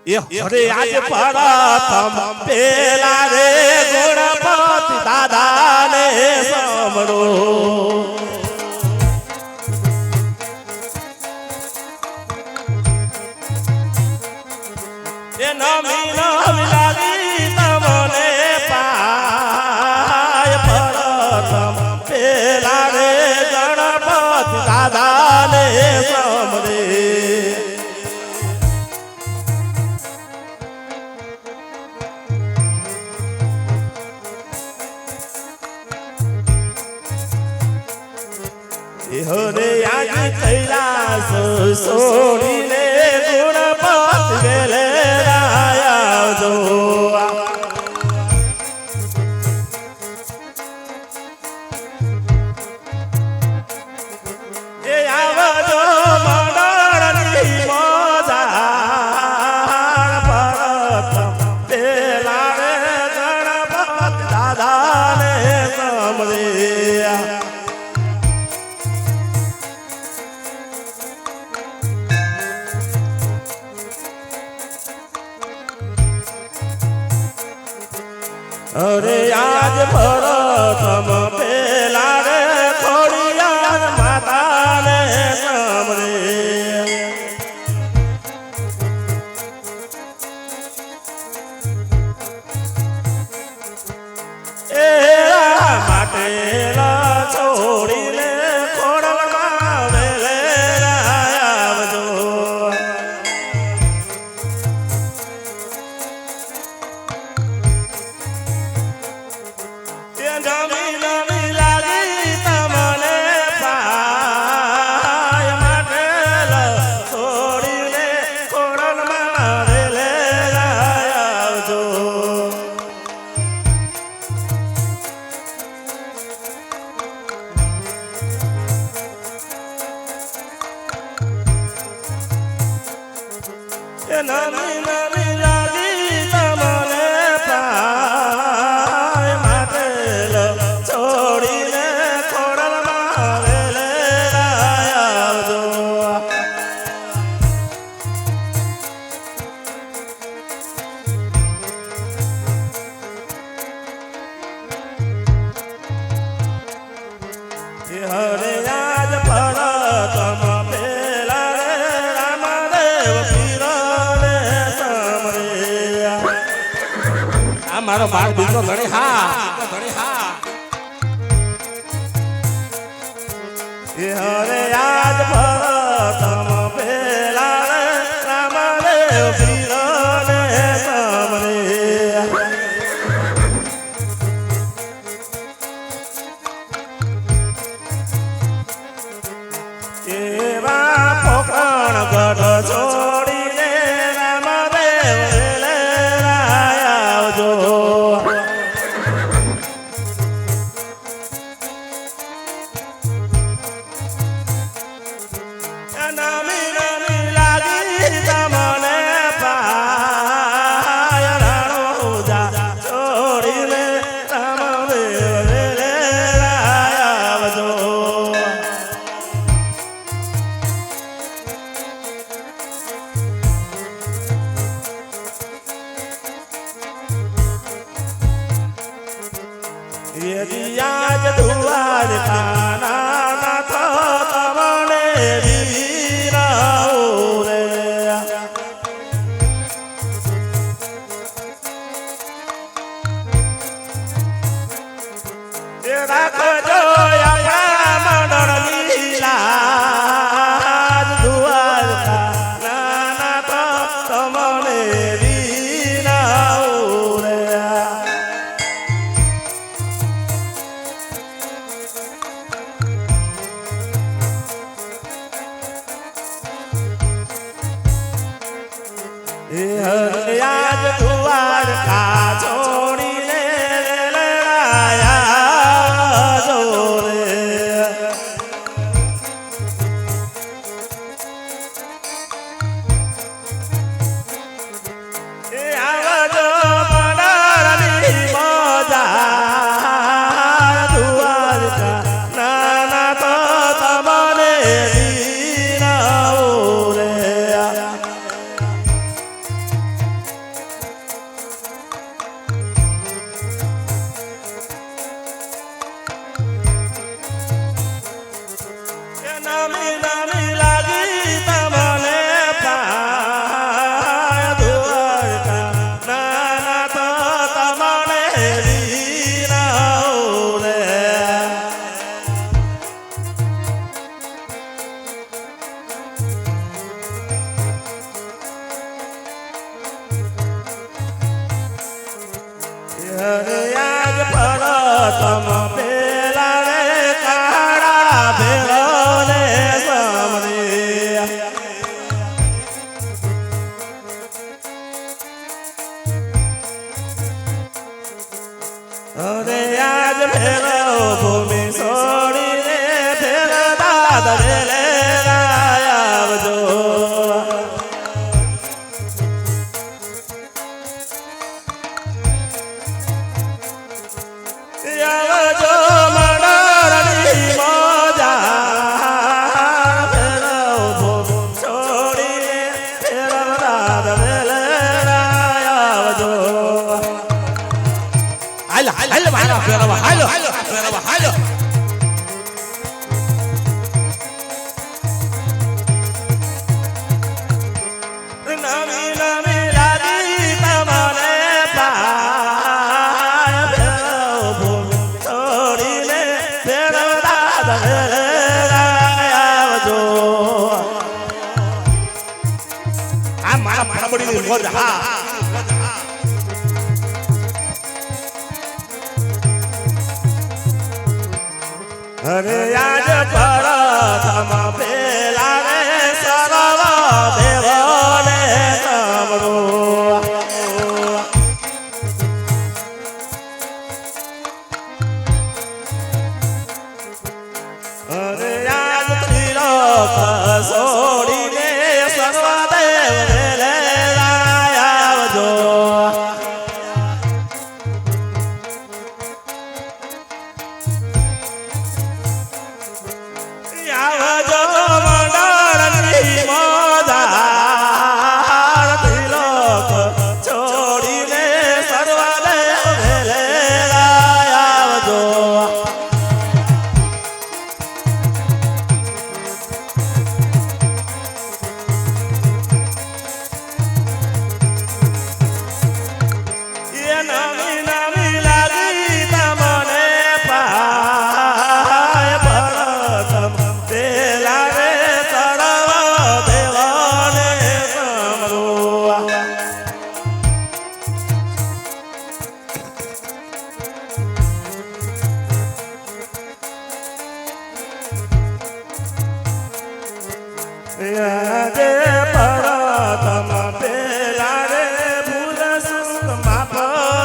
અરે આજ પ્રથમ પેલા રે ગણપતિ દાદાને સાંભળો એ નમી નમી લાગી તમને પાય પ્રથમ પેલા રે ગણપતિ દાદાને સાંભળે હરે આજ કૈલાસ સોડીને ગુણપત ગેલે આવજો એ આવજો મંડળની મોજાર પ્રથમ પેલા રે ગણપત દાદાને સાંભળે અરે આજ પ્રથમ પેલા રે ખોડિયાર માતાને સાંભળે એ માટે છોડીને ખોડલમાં વેલે આવજો નમી નમી લાગી તમને પાય માટે છોડીને ખોડલમાં વેલે આવજો નમી નમી લાગી તમને પાય માટે છોડીને ખોડલમાં વેલે આવજો હરે આજ પ્રથમ પેલા રે રામદેવ પીરને સાંભળે આ મારો બાળ દીકરો ગણે હા હરે આજ પ્રથમ પેલા રે રામદેવ પીરને સાંભળે એવા પોકરણ ગઢ છોડીને રામદેવ વેલે આવજો નમી નમી લાગી તમને પાય રણુજા છોડીને રામદેવ વેલે આવજો આજ દુવાર ખાના નાથ તમને વીરાઓ રે રાખજો આપણા મંડળ લીલા દુવાર ખાના નાથ તમને વીરાઓ રે આજ દુવાર કા છોડીને લડાયા જોરે આવજો મંડળની મોજાર દુવાર કા નાના તો તમને વીરાઓ રે અરે આજ પરતમ પેલા રે કાળા ભેળો ને સમરે અરે આજ ભેળો ભૂમિ છોડીને ભેળ દાદા ભેલે આવજો આવજો મંડળની મોજા ભેળો ભૂમિ છોડીને ભેળ દાદા ભેલે આવજો હાલો હાલો મારા ફેરવા હાલો હાલો ફેરવા હાલો નવી નવી લાદી તમને પાય ભેળો ભૂમિ છોડીને ભેળો દાદા ભેળે આવજો આ મારા ફાબડીની મોજ હા અરે આજ પરતમ પેલા રે સર્વ દેવોને સમરો અરે આજ ત્રિલોક છોડીને સર્વ દેવને આવજો આવજો મંડળની મોદાર ત્રિલોક છોડીને સર્વદેવ ભેલે આવજો એ નવી નવી લાગી તમને પાય પરતમ પેલા રે સર્વ દેવોને સમરો આજે પરતમ પેલા રે ભૂલ સુખ માફ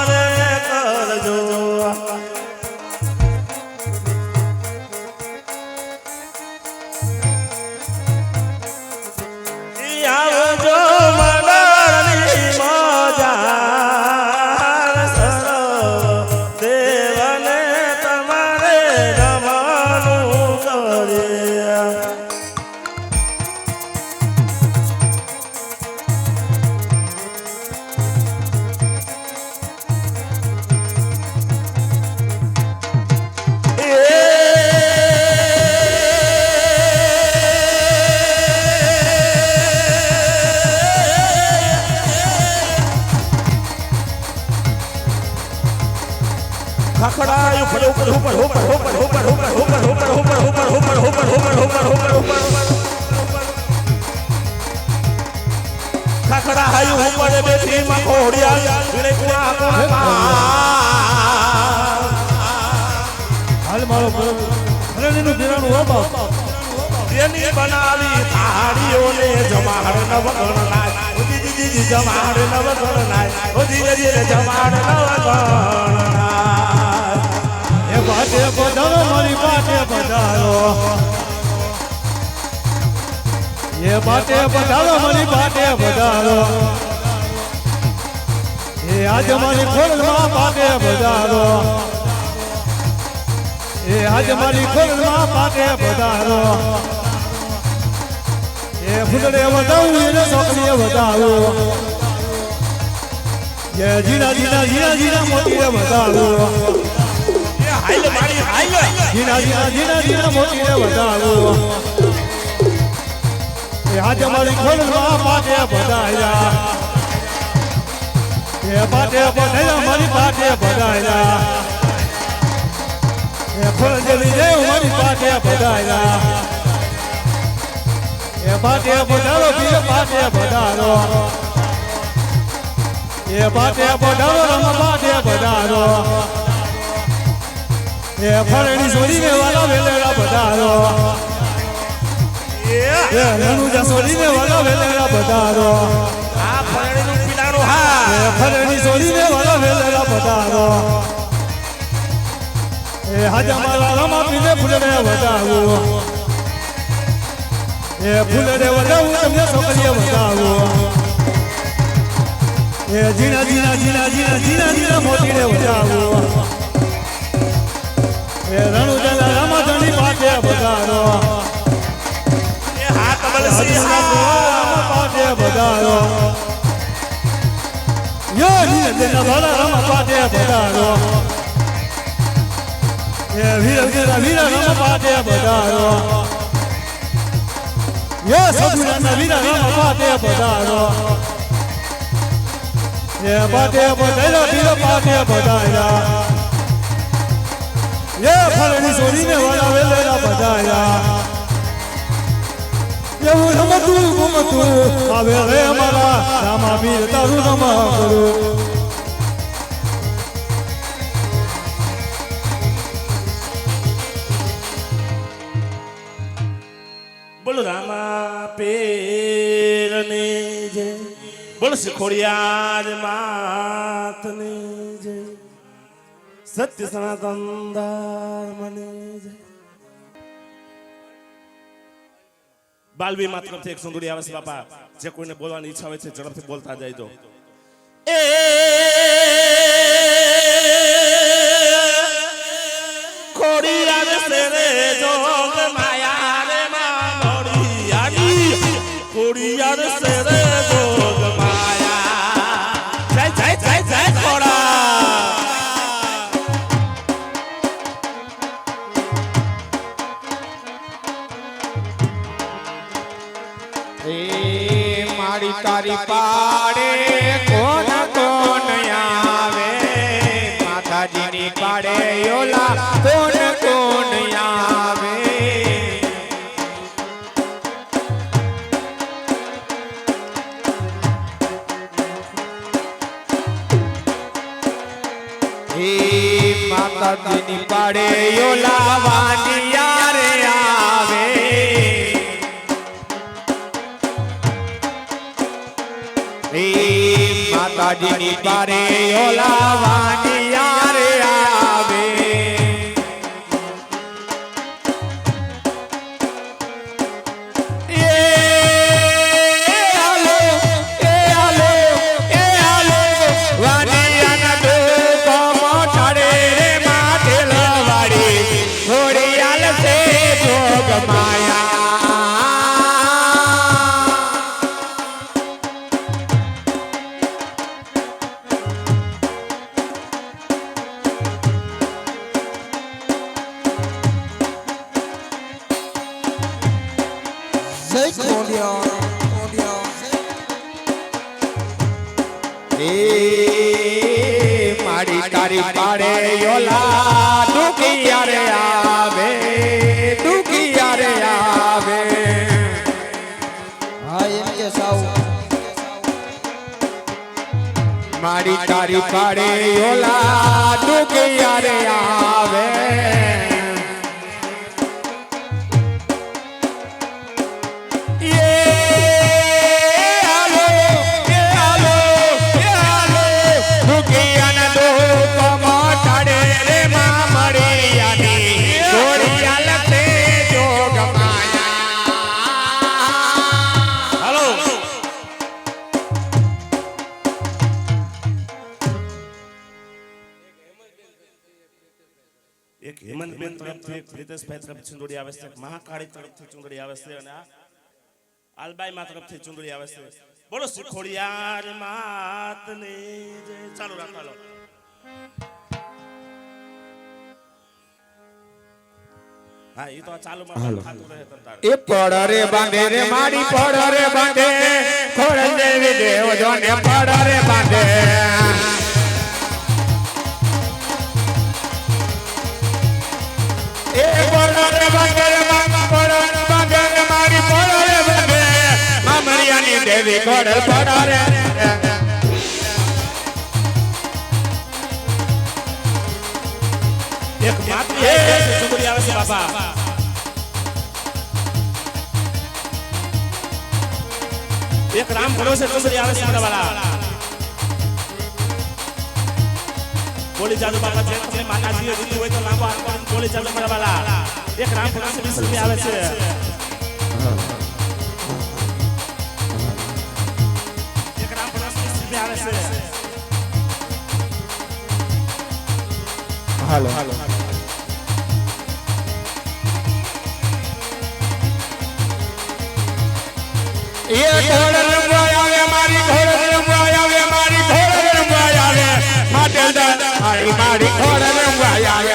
રે કરજો આવજો મંડળની મોજાર સર્વ દેવને તમારે નમનું કરે ખખડા ઉપર ઉપર ઉપર ઉપર ઉપર ઉપર ઉપર ઉપર ઉપર ઉપર ઉપર ઉપર ઉપર ઉપર ઉપર ખખડા હાયું ઉપર બેઠી મખોડિયા વિરે કુણા હાલ મારો હરણીનું દિરાનું હો બાપ તેની બનાવી થાળીઓને જમાડ નવગણ નાય ઓ દીદી જમાડ નવગણ નાય ઓ ધીરે ધીરે જમાડ નવગણ નાય બાટે પધારો મારી બાટે પધારો એ બાટે પધારો મારી બાટે પધારો એ આજ મારી ખોલમાં બાટે પધારો એ આજ મારી ખોલમાં બાટે પધારો એ ફૂલડે વધાવું એને છોકરીએ વધાવો એ જીના જીના જીના જીના મોતીએ વધાવો હાઈલે મારી હાઈલે જીના જીના જીના જીના મોતીને વધાવો એ આજ મારી ખોલમાં બાટે પધાર્યા એ બાટે પધાર્યા મારી બાટે પધાર્યા એ ખોલ જેવી દેવ મારી બાટે પધાર્યા એ બાટે પધારો બીજે બાટે પધારો એ એ પાટે પધારો રમ પાટે પધારો એ ફરણી છોડીને વાલા વેલેરા પધારો એ રણુજા છોડીને વાલા વેલેરા પધારો આ ફરણીનું પીડાનું હા એ ફરણી છોડીને વાલા વેલેરા પધારો એ હાજા મારા રમા પીને ફૂલને વધાવો એ ફૂલને વધાવું તમને છોકરીએ વધાવો એ જીણા જીણા જીણા જીણા જીણા જીણા મોતીને વધાવો એ રણુજલા રામાધણી પાટે પધારો એ હા કમલસિંહ પાટે પધારો યો નીરજના ભાલા રામા પાટે પધારો એ વીર રામા પાટે પધારો યો સગુણાના વીર રામા પાટે પધારો એ પાટે પધાર્યા વીર પાટે પધાર્યા એ ફરણી છોડીને વાળા વેલેરા પધાર્યા એવું રમતું ગમતું આવે રે અમારા રામા વીર તારું રમા કરું બોલો રામા પેરને જય બોલો શિખોડિયાર માતને જય સત્ય સનાતન ધર્મને જય બાલવી માત્ર એક સુંદરી આવે છે બાપા જે કોઈને બોલવાની ઈચ્છા હોય છે ઝડપથી બોલતા જાય એ ખોડિયાર સેરે જોગ માયા રે ખોડિયાર સેરે જોગ માયા જય જય જય જય ખોડા એ મારી તારી પાડે કોણ કોણ આવે માતાજીની પાડે ઓલા કોણ કોણ આવે એ માતાજીની પાડે ઓલા વાંડિયા રે આવે માતાજીની પારે ઓલા વાંડિયા રે આવે વાંડિયાના ડોકો મોટાડે રે માથે લવાડી ઘોડિયાલ છે જોગ માયા મારી તારી પાડે ઓલા દુખિયા રે આવે દુખિયા રે આવે હા એમ કે સાવ મારી તારી પાડે ઓલા દુખિયા રે આવે એક હેમંતબેન તરફથી એક પ્રિતેશભાઈ તરફથી ચૂંદડી આવે છે મહાકાળી તરફથી ચૂંદડી આવે છે અને આ આલબાઈ માં તરફથી ચૂંદડી આવે છે બોલો શિખોડિયાર માતને જય ચાલુ રાખો હા ઈ તો ચાલુ માં ખાતું રહે તંતાર એ પડરે બાંધે રે માડી પડરે બાંધે ખોળ દેવી દેવ જોને પડરે બાંધે એ પડરે બાંધે માડી પડરે બાંધે મામરિયાની દેવી ખોળ પડરે રામ ભરોસે ચુંદડી આવે છે મારા વાલા બોલી જાદુ બાપા જે તમને માતાજીએ દીધું હોય તો લાંબો હાથ કરીને બોલી જાદુ મારા વાલા એક રામ ભરોસે 20 રૂપિયા આવે છે એક રામ ભરોસે 20 રૂપિયા આવે છે હાલો એ ઘોડ રંગવા આવે મારી ઘોડ રંગવા આવે મારી ઘોડ રંગવા આવે માટે મારી ઘોડ રંગવા આવે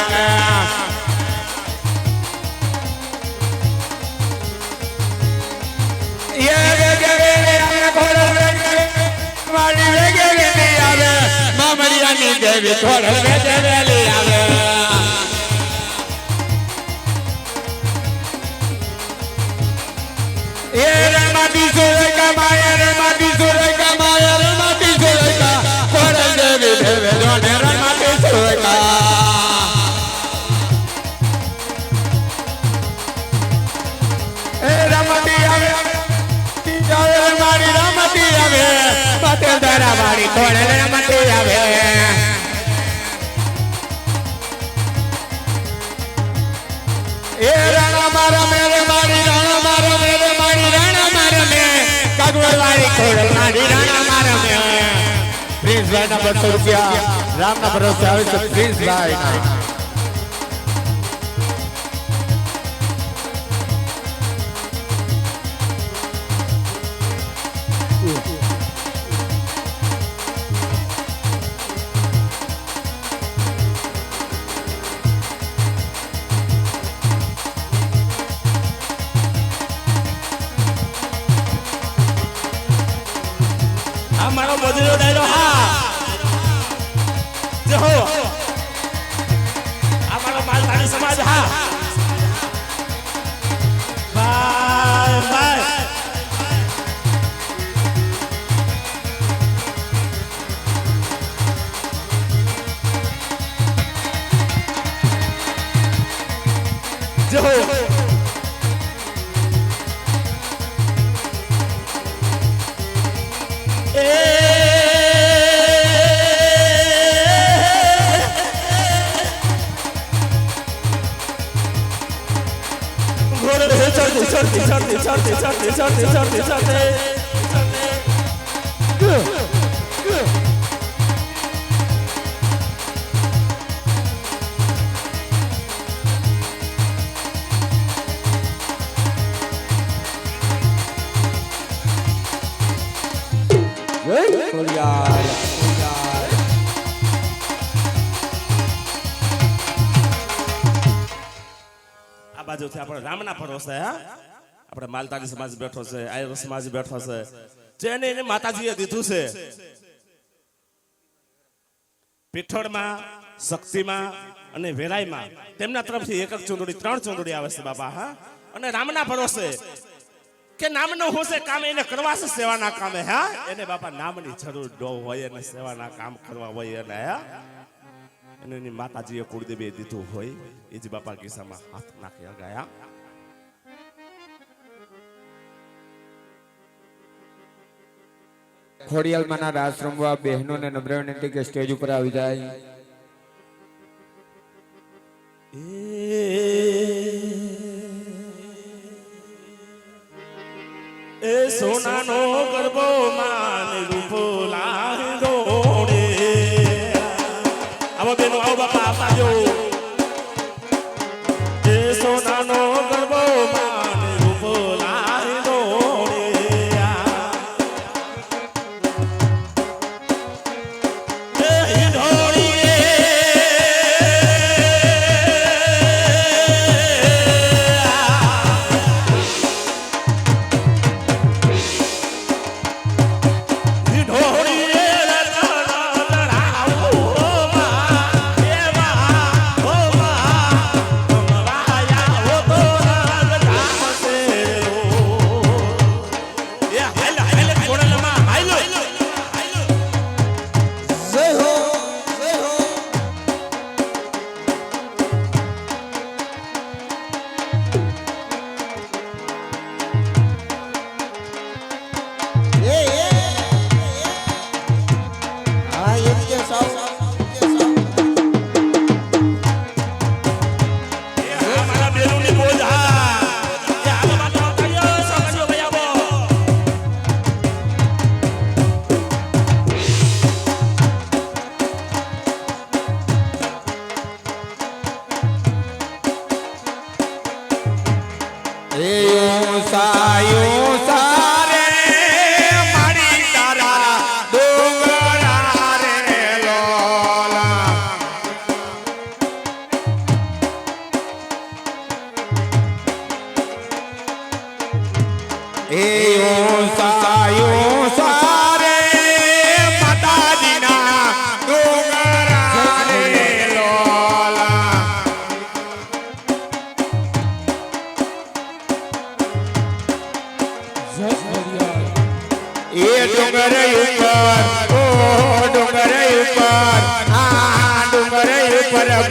એ વેગે વેગે આવે ઘોડ વેગે મારી વેગે વેગે આવે મામરિયાની દેવી ઘોડ વેગે વેલી આવે Mati Sureka Maya Mati Sureka Maya Mati Sureka Kora Devi Devi Done Mati Sureka Ramati Ave Jaya Mari Ramati Ave Patel Dara Mari Kora Ramati Ave Rana Mara Mere Mari Rana Mara Mere Mari Rana Mara Me Kagwalwari Kodalwari Rana Mara Me Prince Bhai na 200 રૂપિયા રામ ના ભરોસે આવે છે Prince Bhai ના મારો મજૂરો ડાયરો હા જે હો આ મારો માલધારી સમાજ હા બાય બાય જે હો चढ़ते આ બાજુથી આપણે રામના પરોસે હા આપણે માલધારી સમાજ બેઠો છે આયર સમાજ બેઠો છે જેને એને માતાજીએ દીધું છે પીઠોડમાં શક્તિમાં અને વેરાઈમાં તેમના તરફથી એક ચૂંદડી 3 ચૂંદડી આવે છે બાપા હા અને રામના ભરોસે કે નામનો હોશે કામ એને કરવા છે સેવાના કામે હા એને બાપા નામની જરૂર ન હોય અને સેવાના કામ કરવા હોય એને હા અને એની માતાજીએ કુળદેવીએ દીધું હોય એ જ બાપા ગીસામાં હાથ નાખી ગયા ખોડિયાલમાંના રાસ રમવા બહેનોને નમ્ર વિનંતી કે સ્ટેજ ઉપર આવી જાય એ સોનાનો ગરબો માન રૂપો લાડો રે આવો બેનો આવો બાપા આપજો એ સોનાનો ગરબો માન રૂપો લાડો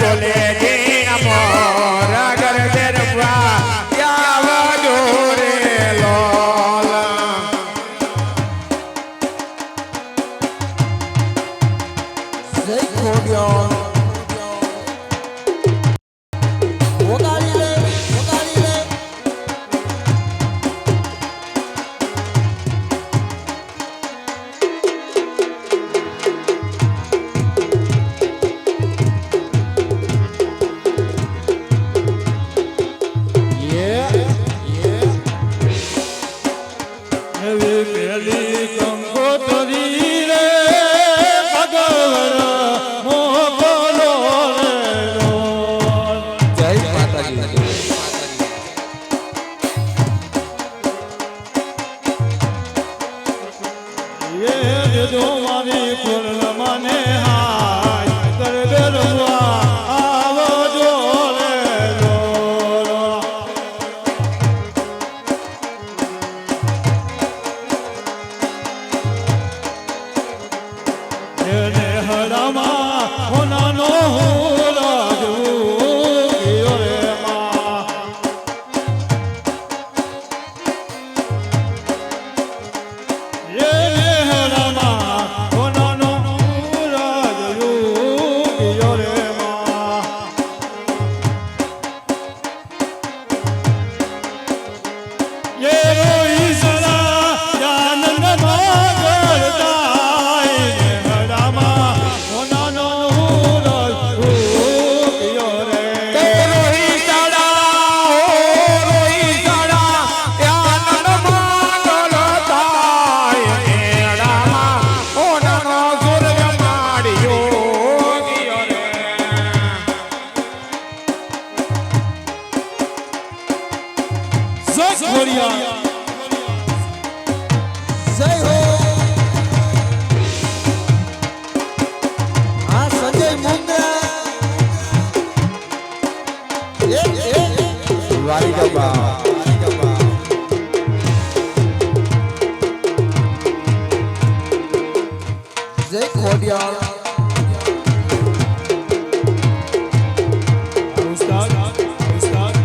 બોલે જી અમોર ગરબે રમવા આવજો રે લોલ જય ખોડિયો એવી પેલી કંકોત્રી રે ભગવર મોકલો રે લોલ. જય માતાજી એ દેજો મારી કુલ મને હાય ગરબે રમવા આવજો રે લોલ. એને હરામાં હોનાનો હું રાજુ ગયો રે માં. એને હરામાં હોનાનો હું રાજુ ગયો રે માં. એ રોઈ સરા આનંદ માગરતા હરામાં હોનાનો હું રાજુ ગયો રે. રોહી સાડા આનંદ માંગલ થાય મેળામાં ઓનાનો સૂર્ય માડ્યો ગયો રે જય ખોડિયા. જય હો હા સંજય મુંદ્રા વારી ડબ્બા જય ખોડિયા ઉસ્તાદ ઉસ્તાદ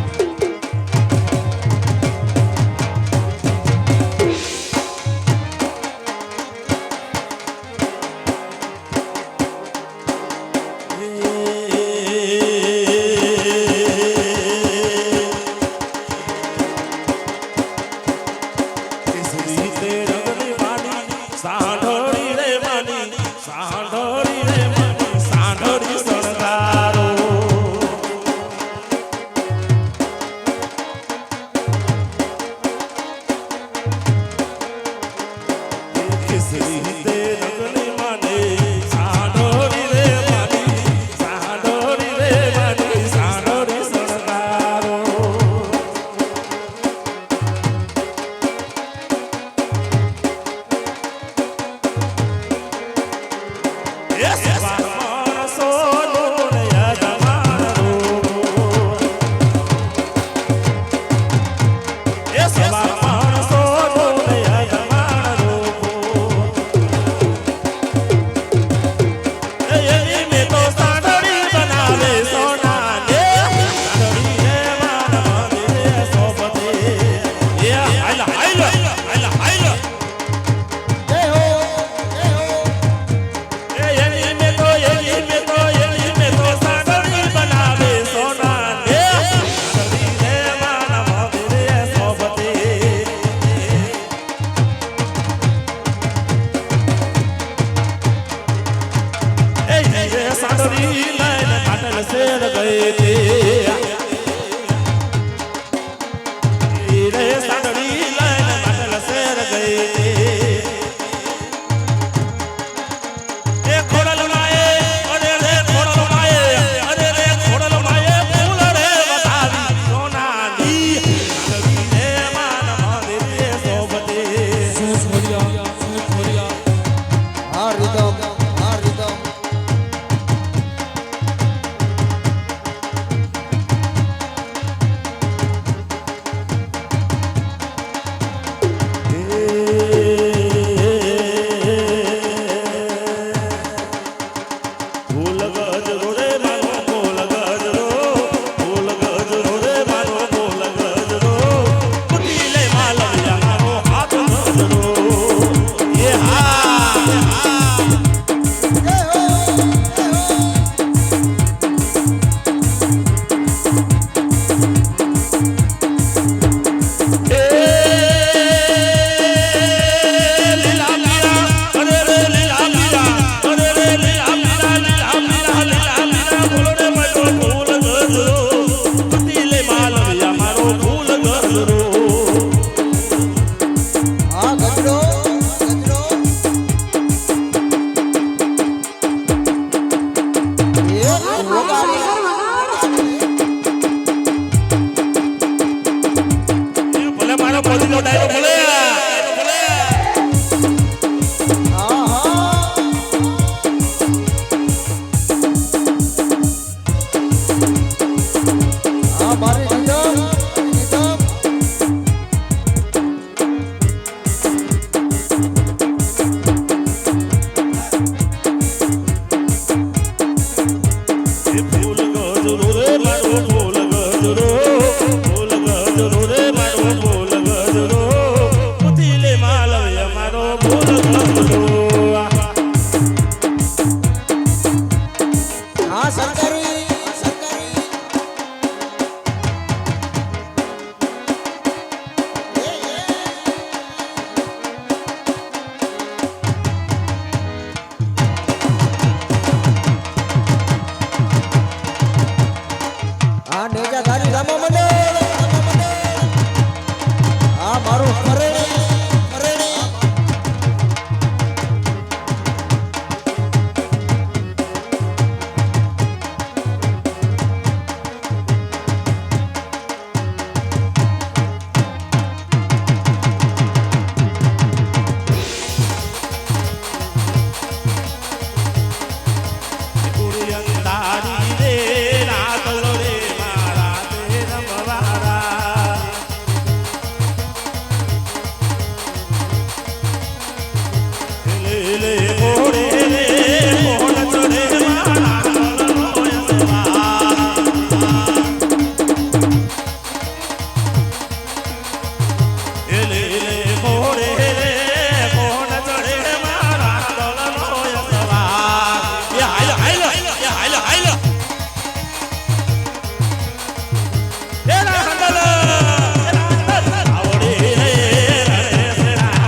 સાંઢળી રે માની સાંઢળી રે માની સાંઢળી શણગારો કેસરી તે રંગની માને સાંઢળી રે માની સાંઢળી રે માની સાંઢળી શણગારો Yes, ગજ રોડે માનો ગોલ ભલે મારો પોતીનો ડાયરો ભલે મારી રીધમ ફૂલ ગજરો રે મારો ફૂલ ગજરો ફૂલ ગજરો રે મારો ફૂલ ગજરો પુતીલે માલવ્ય મારો ફૂલ ગજરો હા સરકારી હા નેજા ધારી રામા મંડળ હા મારું ફરેણી કુરિયંદારી રે રાતલો રે મારા તે રમવારા લે લે મોરે રે મોણ ચડે મારા તલનો યસવા લે લે મોરે રે મોણ ચડે મારા તલનો યસવા હાલો હાલો હાલો હાલો એરા હંડલ આવડે રે રે સેરા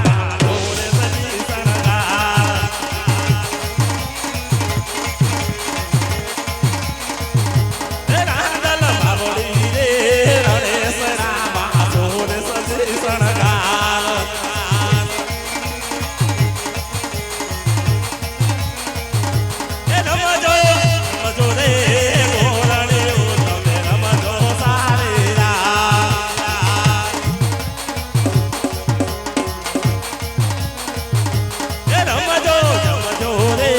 ઓરે સજી સનગા એરા હંડલ આવડી રે રે સેરા ઓરે સજી સનગા એ રમજો રમજો રે ગોરાણીઓ તમે રમજો સારી એ રમજો રમજો રે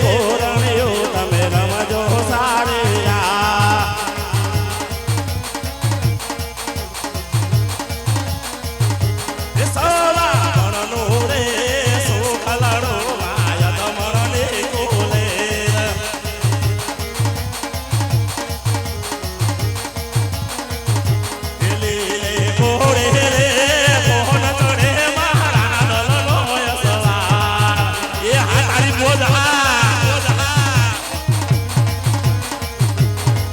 ગોરાણીઓ તમે રમજો સારી એ સવા મણનો રે સુખલાડો માયા તમરને કોલે લે મોરે રે મોહન ચડે મારા દલનો યસવા એ હા તારી મોજ હા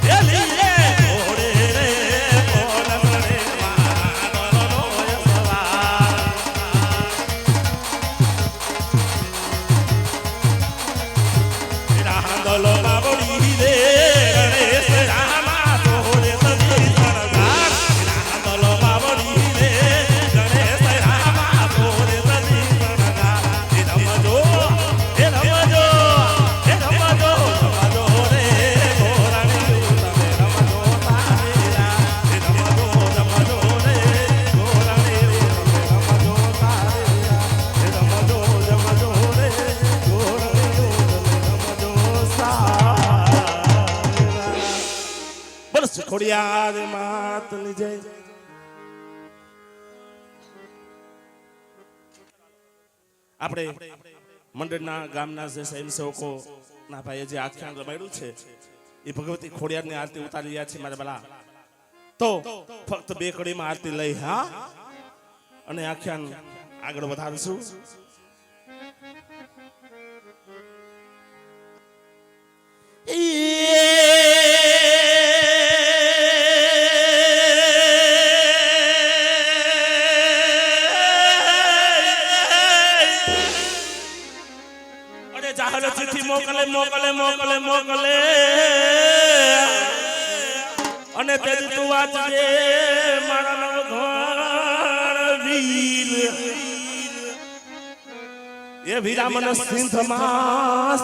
એ લે મોરે રે મોહન ચડે મારા દલનો યસવા રાંદલો બાબડી રે ગણેશ રામા તોરે સજી સણગાર રાંદલો બાબડી રે ગણેશ રામા તોરે સજી સણગાર એ રમજો એ રમજો એ રમજો રમજો રે ગોરાણીઓ તમે રમજો તારેરા એ રમજો રમજો રે ગોરાણીઓ તમે રમજો તારેરા એ રમજો રમજો રે ગોરાણીઓ તમે રમજો સારેરા બોલ ખોડિયાર માતની જય આપણે મંડળના ગામના જે સ્વયંસેવકો ના ભાઈએ જે આખ્યાન રમાડ્યું છે એ ભગવતી ખોડિયારની આરતી ઉતારી રહ્યા છે મારા બલા તો ફક્ત બે કડીમાં આરતી લઈ હા અને આખ્યાન આગળ વધારશું જાહેર ચિઠ્ઠી મોકલે મોકલે મોકલે મોકલે અને તેથી તું વાંચજે મારા નવઘણ વીર એ વીરા મને સિંધમાં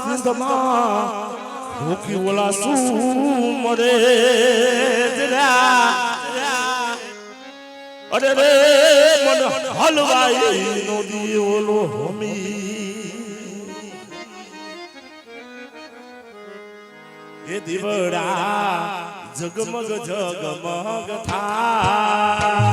ભૂખી ઓલા શું મરે અરે રે મન હલવાઈ નો દી ઓલો હોમી એ દીવડા જગમગ જગમગ થાય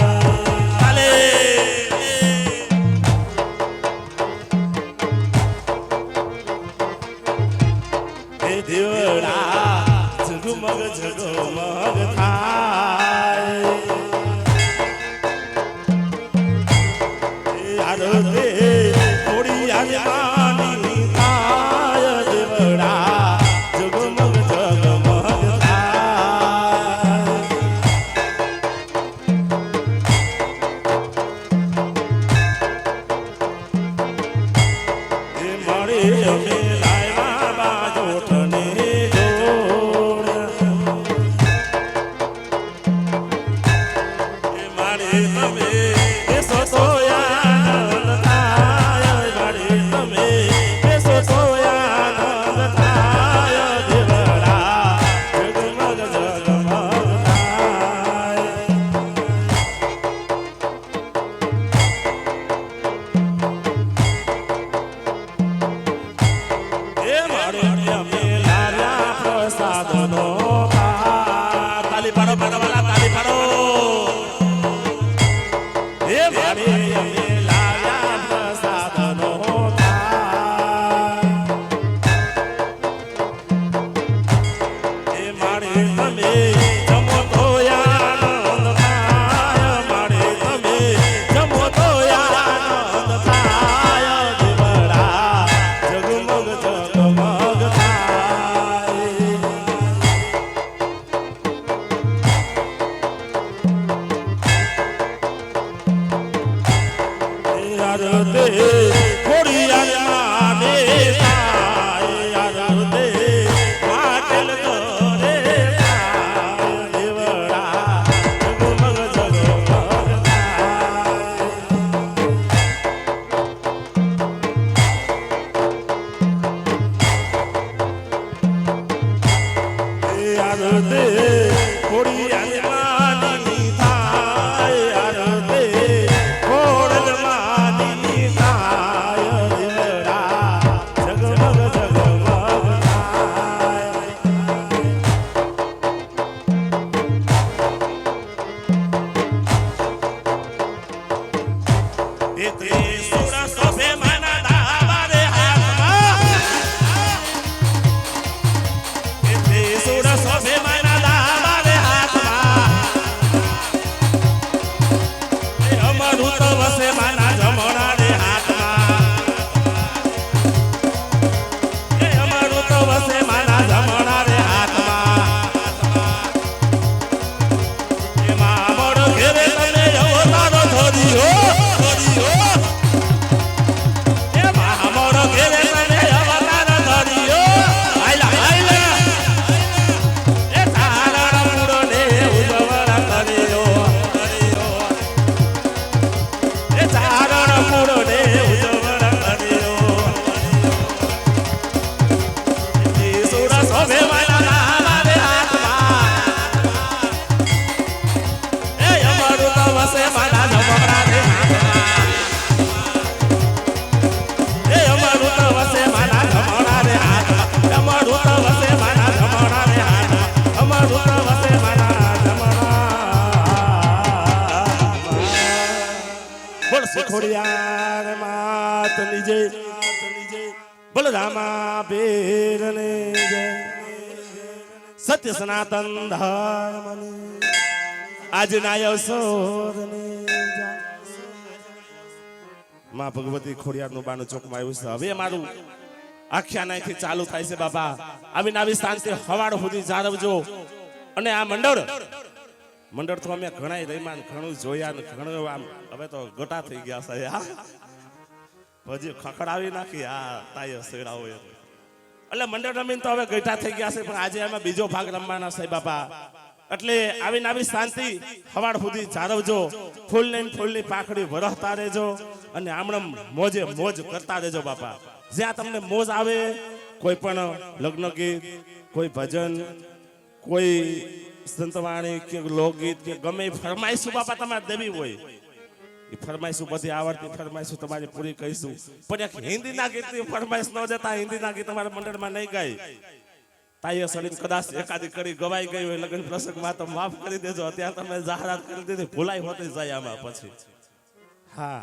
એ દીવડા જગમગ જગમગ થાય આરતે થોડી આજમાની થાય દીવડા જગમગ જગમગ થાય એ મારી અમે લાયવા બાજોઠને જોડ એ મારી તમે એ સોયા થાય મારી તમે એ સોયા થાય દેવડા જગમગ જગમગ થાય એ મારે અમે લાર્યા પ્રસાદનો તાલી પાડો પાડવાલા તાલી પાડો એ મારે અમે લાર્યા પ્રસાદનો એ મારે તમે જમો તો આનંદ થાય મારે તમે જમો તો આનંદ થાય દેવડા જગમગ જગમગ થાય આરતે ખોડિયાર માને થાય આરતે પાટલ કરે થાય દેવડા જગમગ જગમગ થાય આરતે ખોડિયાર માની થાય આરતે ખોડલ માની થાય દેવડા જગમગ જગમગ થાય એ ત્રિશુળ શોભે માના દાવારે હાથમાં એ ત્રિશુળ શોભે માના દાવારે હાથમાં એ અમૃત વસે માના જમણા રે હાથમાં એ અમૃત વસે માના જમણા રે હાથમાં એ મામર ઘેરે તમે અવતારો ધર્યો એ મામર ઘેરે તમે અવતાર ધર્યો હાઈલા હાઈલા એ તારા મૂળને ઉજવળ કર્યો એ તારા મૂળને ઉજવળ કર્યો ત્રિશુળ શોભે માના દાવારે હાથમાં એ અમૃત વસે માના જમણા રે હાથમાં એ અમૃત વસે માના જમણા રે હાથમાં અમૃત વસે માના જમણા રે હાથમાં અમૃત વસે માના જમણા બોલ શીખોડિયાર માતની જય બોલ રામા બેરને જય સત્ય સનાતન ધર્મની આજના અવસરને જય માં ભગવતી ખોડિયારનું બાનું ચોકમાં આવ્યું છે હવે મારું આખ્યાનથી ચાલુ થાય છે બાપા આવીને આવી શાંતિ હવાડ સુધી જાળવજો અને આ મંડળ તો અમે ઘણા રહીમાં ઘણું જોયા ને ઘણું આમ હવે તો ગટા થઈ ગયા છે હજી ખખડાવી નાખી આ તાય સેડા હોય એટલે મંડળ રમીને તો હવે ગટા થઈ ગયા છે પણ આજે એમાં બીજો ભાગ રમવાના છે બાપા એટલે આવીને આવી શાંતિ હવાડ સુધી જાળવજો ફૂલની પાખડી વરસતા રહેજો અને આમણમ મોજે મોજ કરતા રહેજો બાપા જ્યાં તમને મોજ આવે કોઈ પણ લગ્ન ગીત કોઈ ભજન કોઈ સંતવાણી કે લોકગીત કે ગમે એ ફરમાઈશું બાપા તમારે દેવી હોય એ ફરમાઈશું બધી આવડતી ફરમાઈશું તમારી પૂરી કરીશું પણ એક હિન્દીના ગીતની ફરમાઈશ ન જતા હિન્દીના ગીત તમારા મંડળમાં નહીં ગાય તાઈએ સડીને કદાચ એકાદી કરી ગવાઈ ગઈ હોય લગ્ન પ્રસંગમાં તો માફ કરી દેજો અત્યારે તમે જાહેરાત કરી દીધી ભૂલાઈ હોતી જાય આમાં પછી હા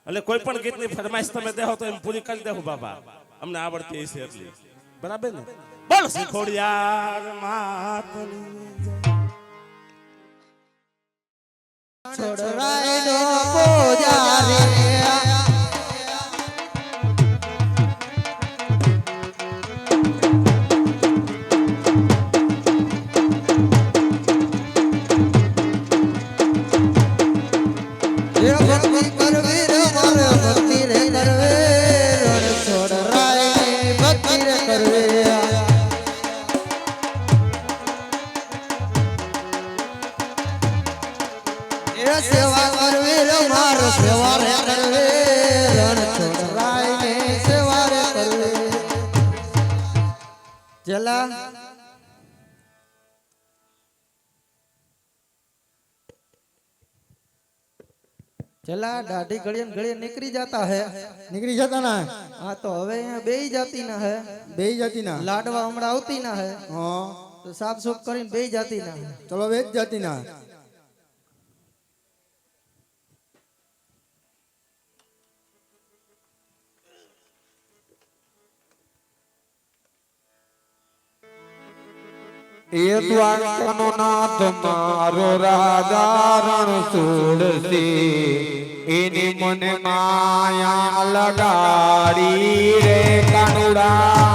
એટલે કોઈ પણ ગીતની ફરમાઈશ તમે દેહો તો એમ પૂરી કરી દેવું બાપા અમને આવડતી છે એટલી બરાબર ને બોલ શીખોડિયાર માતની છોડરાય નો પોજારે ભક્તિ કરવી રે મારે ભક્તિ રે કરવે રણ છોડરાય ભક્તિ રે કરવે સેવા કરવી રે મારો સેવા રે કરવે રણ છોડરાય ને સેવા રે કરવે ચલા चला दाढ़ी घड़ियन घड़ियन निकली जाता है નીકળી જતા ના हाँ तो हवे यहाँ बेही जाती ना है બે જાતી ના लाडवा हमारा आवती ना है હા तो साफ सुफ करीन बेही जाती ना है ચલો બે જાતી ના એ દ્વારકાનો નાથ મારો રાજા રણ છોડશે એની મને માયા લગાડી રે કાનુડા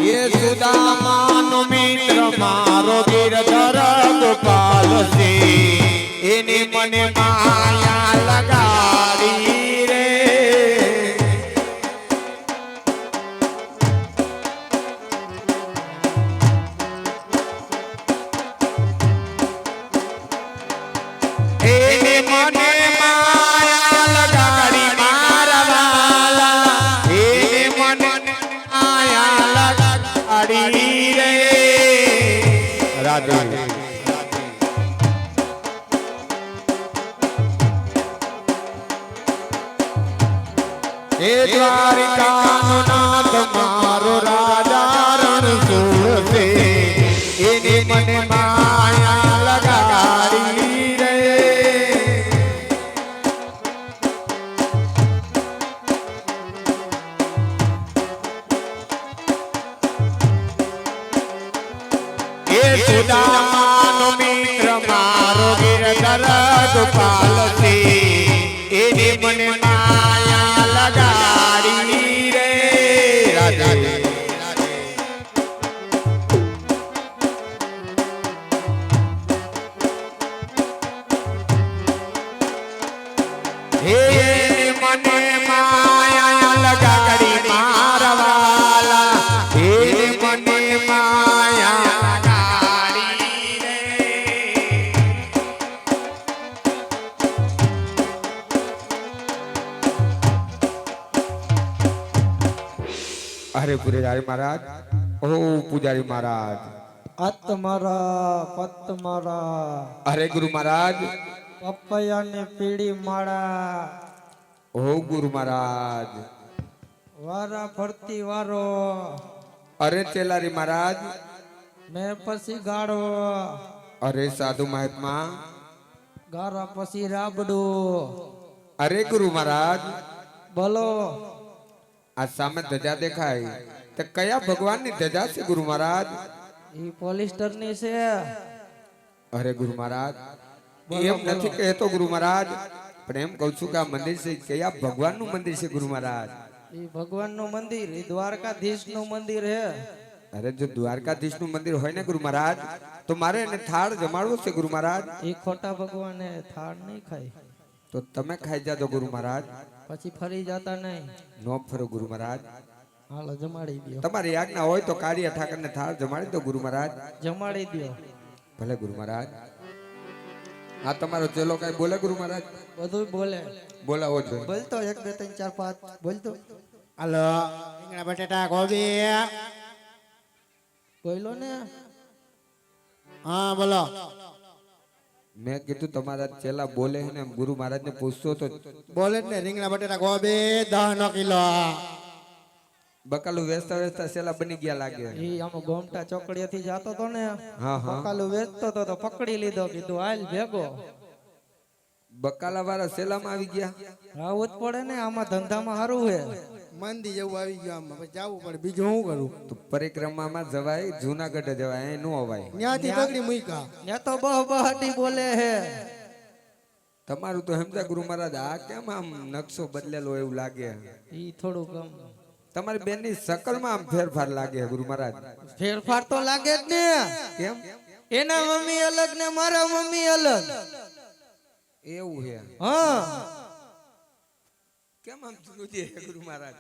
એ સુદામાનો મિત્ર મારો ગિરધર ગોપાલ છે એની મને માયા લગાડી રે એની મને માયા લગાડી મારા વાલા એની મને માયા લગાડી રે રાધે એ દ્વારિકાનો નાથ મારો રાજા રણ છોડશે એની મને માયા લગાડી રે એ સુદામાનો મિત્ર મારો ગિરધર ગોપાલ છે એની મને માયા લગાડી રે રાધે હે મને માયા લગાડી મારા વાલા હે મને માયા લગાડી રે અરે પુજારી મહારાજ ઓ પુજારી મહારાજ अत मारा पत मारा અરે ગુરુ મહારાજ पपैया ने पीड़ी माड़ा ઓ ગુરુ મહારાજ वारा फरती वारो અરે ચેલારી મહારાજ मैं पसी गाड़ो અરે સાધુ મહાત્મા गारा पसी राबडो અરે ગુરુ મહારાજ बोलो આ સામે ધજા દેખાય તે કયા ભગવાનની ધજા છે ગુરુ મહારાજ ये પોલિસ્ટર ની છે અરે ગુરુ મહારાજ એમ નથી કહેતો ગુરુ મહારાજ પણ એમ કહું છું કે આ મંદિર છે કયા ભગવાનનું મંદિર છે ગુરુ મહારાજ ये भगवान નું મંદિર ये દ્વારકાધીશ નું મંદિર है અરે જો દ્વારકાધીશનું મંદિર હોય ને ગુરુ મહારાજ તો મારે એને થાળ જમાડવો છે ગુરુ મહારાજ ये खोटा भगवान है थाળ नहीं खाई તો તમે ખાઈ જાજો ગુરુ મહારાજ પછી ફરી જાતા નહીં નો ફરો ગુરુ મહારાજ હાલો જમાડી દો તમારી આજ્ઞા હોય તો કાળિયા ઠાકરને થાળ જમાડી દો ગુરુ મહારાજ જમાડી દો ભલે ગુરુ મહારાજ આ તમારો ચેલો કઈ બોલે ગુરુ મહારાજ? બધું બોલે. બોલાવો જોઈએ. બોલતો 1 2 3 4 5 બોલતો. હાલો રીંગણા બટેટા કોબી. બોલો ને. હા બોલો. મેં કીધું તમારા ચેલા બોલે ને ગુરુ મહારાજ ને પૂછતો તો બોલે જ ને. રીંગણા બટેટા કોબી 10 કિલો. બકાલું વેચતા વેચતા ચેલા બની ગયા લાગે. ઈ આમ ગોમટા ચોકડીએથી જાતો તો ને. હા હા. બકાલું વેચતો તો પકડી લીધો, કીધું હાલ ભેગો. બકાલા વાળા સેલામાં આવી ગયા. આવું જ પડે ને, આમાં ધંધામાં સારું હે. મંદી જેવું આવી ગયું આમાં પછી જવું પડે. બીજું શું કરું? તો પરિક્રમામાં જવાય, જુનાગઢ જવાય, અહીં નો અવાય. ત્યાંથી પકડી મૂક્યા. ત્યાં તો બહાટી બોલે હે. તમારું તો સમજા ગુરુ મહારાજ, આ કેમ આમ નકશો બદલેલો એવું લાગે? ઈ થોડું કમ તમારી બેનની શકલમાં આમ ફેરફાર લાગે ગુરુ મહારાજ. ફેરફાર તો લાગે જ ને. કેમ? એના મમ્મી અલગ ને મારા મમ્મી અલગ. એવું છે? હા. કેમ આમ ધ્રુજે ગુરુ મહારાજ?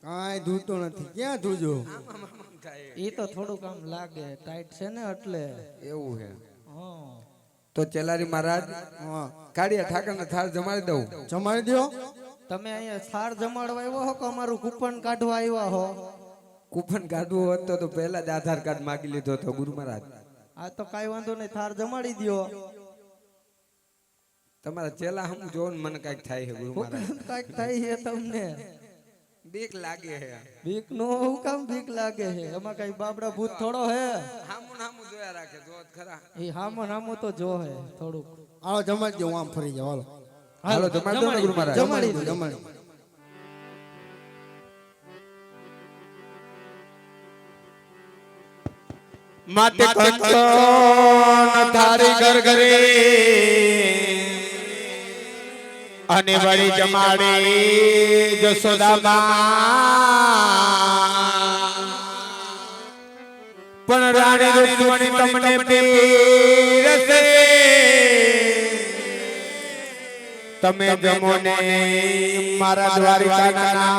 કાંઈ ધૂતો નથી. ક્યાં ધૂજો? ઈ તો થોડું કામ લાગે, ટાઈટ છે ને એટલે. એવું છે? હા. તો ચેલારી મહારાજ હા કાળિયા ઠાકરને થાળ જમાડી દઉં. જમાડી દો. તમે અહીંયા થાળ જમાડવા આવ્યો હો કે અમારું કૂપન કાઢવા આવ્યા હો? કૂપન કાઢવું હોત તો પહેલા જ આધાર કાર્ડ માગી લીધો હતો ગુરુ મહારાજ. આ તો કાઈ વાંધો નહીં, થાળ જમાડી દ્યો. તમારા ચેલા હમ જોન મને કઈક થાય છે ગુરુ મહારાજ. કાઈક થાય છે તમને? બીક લાગે છે. બીક નો હું કામ બીક લાગે છે? એમાં કઈ બાબડા ભૂત થોડો હે? હામું નામું જોયા રાખે, જોત ખરા. એ હામો તો જો હે થોડુંક. આવો જમાડી દો. આમ ફરી જાવ. હાલો હાલો જમાડી દો ને ગુરુ મહારાજ. જમાડી દો. જમાડી. માતે કંચન થારી ઘર ઘરે અને વળી જમાડી જશોદામાં. પણ રાણી રૂકમણી તમને પીરસે, તમે જમો ને મારા દ્વારિકાના.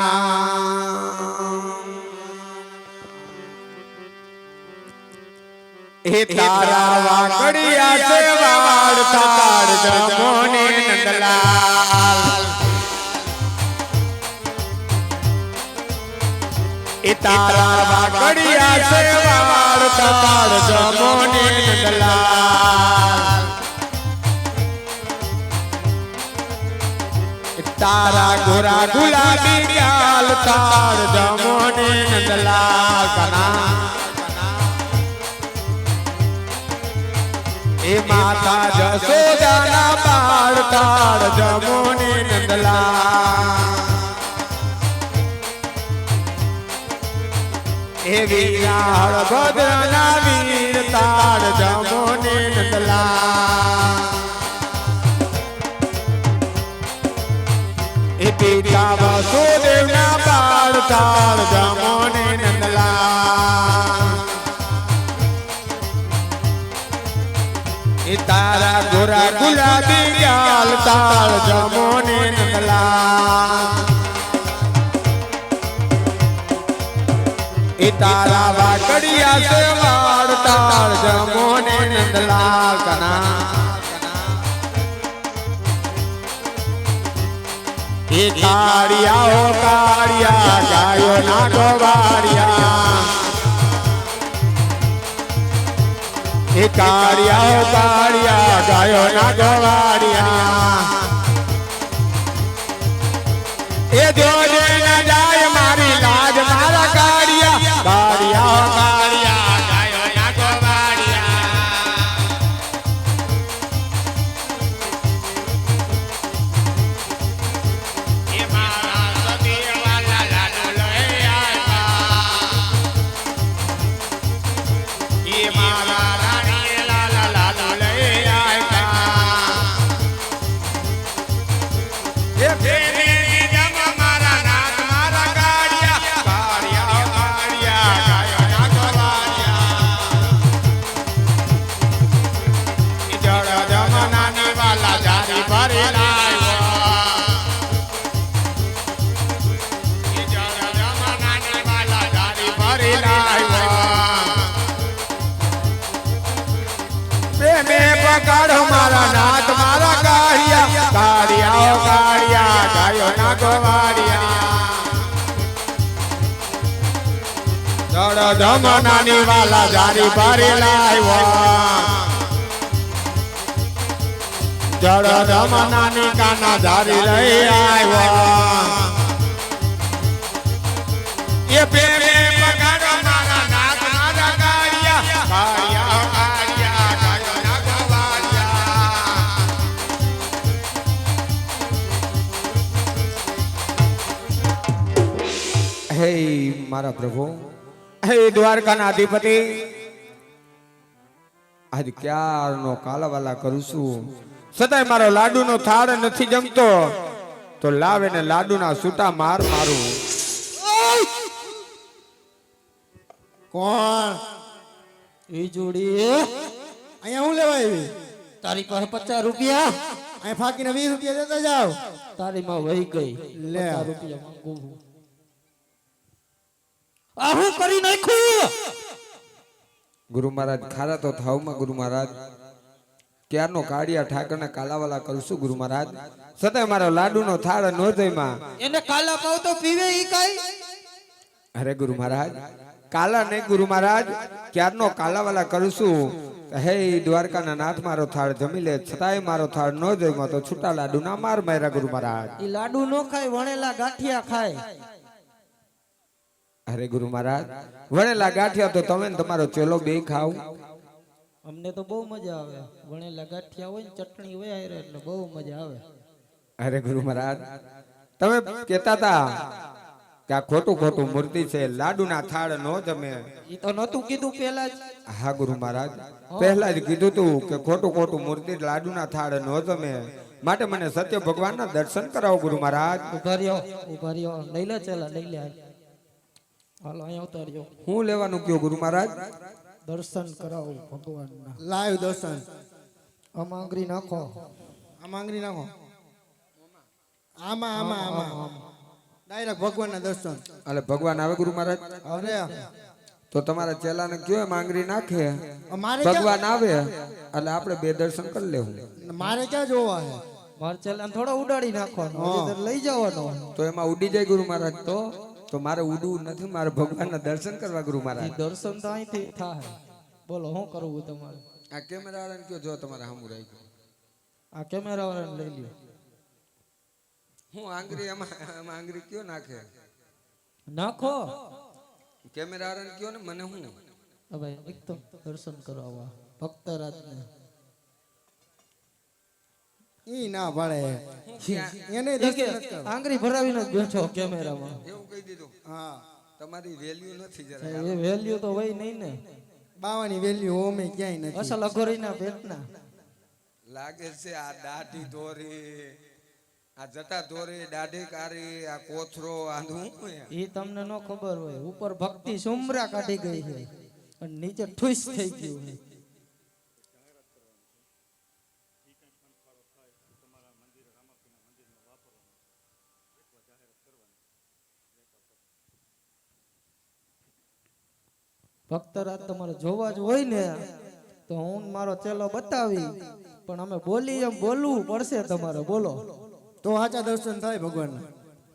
હે તારા વાકડિયા છે વાડ તાડ જમો ને નંદલાલ. એ તારા વાકડિયા છે વાડ તાડ જમો ને નંદલાલ. તારા ગોરા ગુલાબી ગાલ તાડ જમો ને નંદલાલ. કના એ માતા જશોદાના બાળ તાળ જમો ને નંદલાલ. એ વીરાળ ભદ્રના વીર તાળ જમો ને નંદલાલ. એ પિતા વસુદેવના બાળ તાળ જમો ને નંદલાલ. એ તારા ગોરા ગુલાબી ગાલ તાળ જમો ને નંદલાલ. એ તારા વાકડિયા છે વાડ તાળ જમો ને નંદલાલ. કના એ કાળિયા હો કાળિયા ગાયો ના ગોવાળિયા. એ કાળિયા કાળિયા ગાયો ના ગવાડિયા. એ જોજે ના જાય મારી લાજ મારા કાળિયા. કાળિયા કાળિયા ગાયો ના ગવાડિયા. એ મારા સતીવાલા લાડુ લઈ આવ્યા. એ મારા જમનાની વાલા જારી ભરી લાવ્યા જળ જમનાની કાના જારી રહી આવ્યા એ પ્રેમે પગાડો મારા નાથ મારા ગાડિયા ગાડિયા ગાડિયા ગાડિયા નાગવાડિયા હે મારા પ્રભુ, હે દ્વારકાના અધિપતિ આજ ક્યારનો કાલાવાલા કરું છું. સદાય મારો લાડુનો થાળ નથી જમતો તો લાવે ને લાડુના સૂટા માર મારું. કોણ એ જોડી અહીંયા હું લેવા આવી? તારી પાસે 50 રૂપિયા અહીંયા ફાકીને 20 રૂપિયા દેતા જાવ. તારી માં વહી ગઈ. લે. 50 રૂપિયા માંગુ છું. આ હું કરી નાખ્યું? ગુરુ મહારાજ ખારા તો થાવમાં ગુરુ મહારાજ ક્યારનો કાળિયા ઠાકરના કાલાવાલા કરું છું ગુરુ મહારાજ. સદાય મારો લાડુનો થાળ નો જઈમાં. એને કાલા કહું તો પીવે ઈ કાઈ? અરે ગુરુ મહારાજ, કાલા નહીં ગુરુ મહારાજ, ક્યારનો કાલાવાલા કરું છું. હે દ્વારકાના નાથ મારો થાળ જમી લે છતાંય મારો થાળ ન જઈમાં તો છૂટા લાડુ ના માર માર્યા ગુરુ મહારાજ. ઈ લાડુ નો ખાય, વણેલા ગાંઠિયા ખાય. અરે ગુરુ મહારાજ, વણેલા ગાંઠિયા તો તમે ને તમારો ચેલો બે ખાવ. અમને તો બહુ મજા આવે. વણેલા ગાંઠિયા હોય ને ચટણી હોય હારે એટલે બહુ મજા આવે. અરે ગુરુ મહારાજ, તમે કહેતા હતા કે આ ખોટું ખોટું મૂર્તિ છે, લાડુના થાળ નો જમે. ઈ તો નતું કીધું પેલા જ. હા ગુરુ મહારાજ, પહેલા જ કીધું તું કે ખોટું ખોટું મૂર્તિ લાડુના થાળ નો જમે, માટે મને સત્ય ભગવાનના દર્શન કરાવો ગુરુ મહારાજ. ઉભા રહ્યો લઈ લે ચલા લઈ લે. હાલો અહીંયા ઉતાર્યો. હું લેવાનું કયો ગુરુ મહારાજ? દર્શન કરાવો ભગવાનના. લાઈવ દર્શન. આમાં આંગળી નાખો. આમાં આંગળી નાખો. આમાં આમાં આમાં ડાયરેક્ટ ભગવાનના દર્શન. એટલે ભગવાન આવે ગુરુ મહારાજ? અરે તો તમારા ચેલાને કયો એમ આંગળી નાખે, મારે ભગવાન આવે એટલે આપણે બે દર્શન કરી લેવું. મારે ક્યાં જોવા છે? માર ચલાન થોડો ઉડાડી નાખવાનો. હજી તો લઈ જવાનો. તો એમાં ઉડી જાય ગુરુ મહારાજ. તો મારે ઉડવું નથી, મારે ભગવાનના દર્શન કરવા ગુરુ મહારાજ. દર્શન તો અહીંથી થાય. બોલો શું કરવું તમારે? આ કેમેરા વાળાને કયો જો તમારે સામું રાખ્યું. આ કેમેરા વાળાને લઈ લ્યો. હું આંગળી એમાં આંગળી કયો નાખે? નાખો. કેમેરા વાળાને કયો ને મને હું હવે એક તો દર્શન કરાવવા ભક્તરાજને. ઈ ના પાડે. એને એ કે દર્શન નથી કરવા. આંગળી ભરાવીને જ બેઠો કેમેરામાં. એવું કહી દીધું. હા, તમારી વેલ્યુ નથી જરા. એ વેલ્યુ તો હોય નહીં ને. બાવાની વેલ્યુ ઓમે ક્યાંય નથી. અસલ અઘોરીના પેટના. લાગે છે આ દાઢી દોરી, આ જટા દોરી, દાઢી કારી, આ કોથરો, આ શું એ તમને ન ખબર હોય. ઉપર ભક્તિ સુમરા કાઢી ગઈ છે અને નીચે ઠુસ થઈ ગયું છે. ભક્તરાજ તમારે જોવા જ હોય ને તો હું મારો ચેલો બતાવી, પણ અમે બોલી એમ બોલવું પડશે તમારે. બોલો તો સાચા દર્શન થાય ભગવાનના.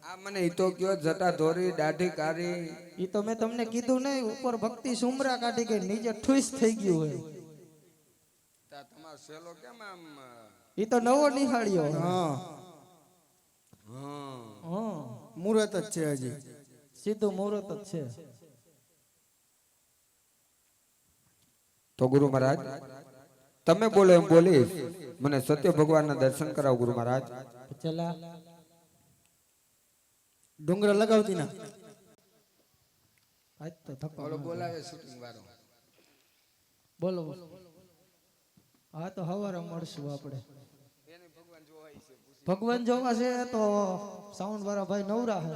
આ મને ઈ તો કયો જટા દોરી, દાઢી કારી. એ તો મેં તમને કીધું નહીં. ઉપર ભક્તિ સુમરા કાઢી ગઈ, નીચે ઠુસ થઈ ગયું હોય. તમારો સેલો કેમ આમ? એ તો નવો નિહાળ્યો. હા, હા, મુહૂર્ત જ છે હજી. સીધું મુહૂર્ત જ છે. તો ગુરુ મહારાજ તમે બોલો એમ બોલીશ, મને સત્ય ભગવાનના દર્શન કરાવો ગુરુ મહારાજ. ચલા ડુંગર લગાવતી ના. આજ તો થકો. બોલાવે શૂટિંગ વાળો. બોલો હા તો હવારે મળશું આપણે. ભગવાન જોવા છે તો સાઉન્ડ વાળા ભાઈ નવરા છે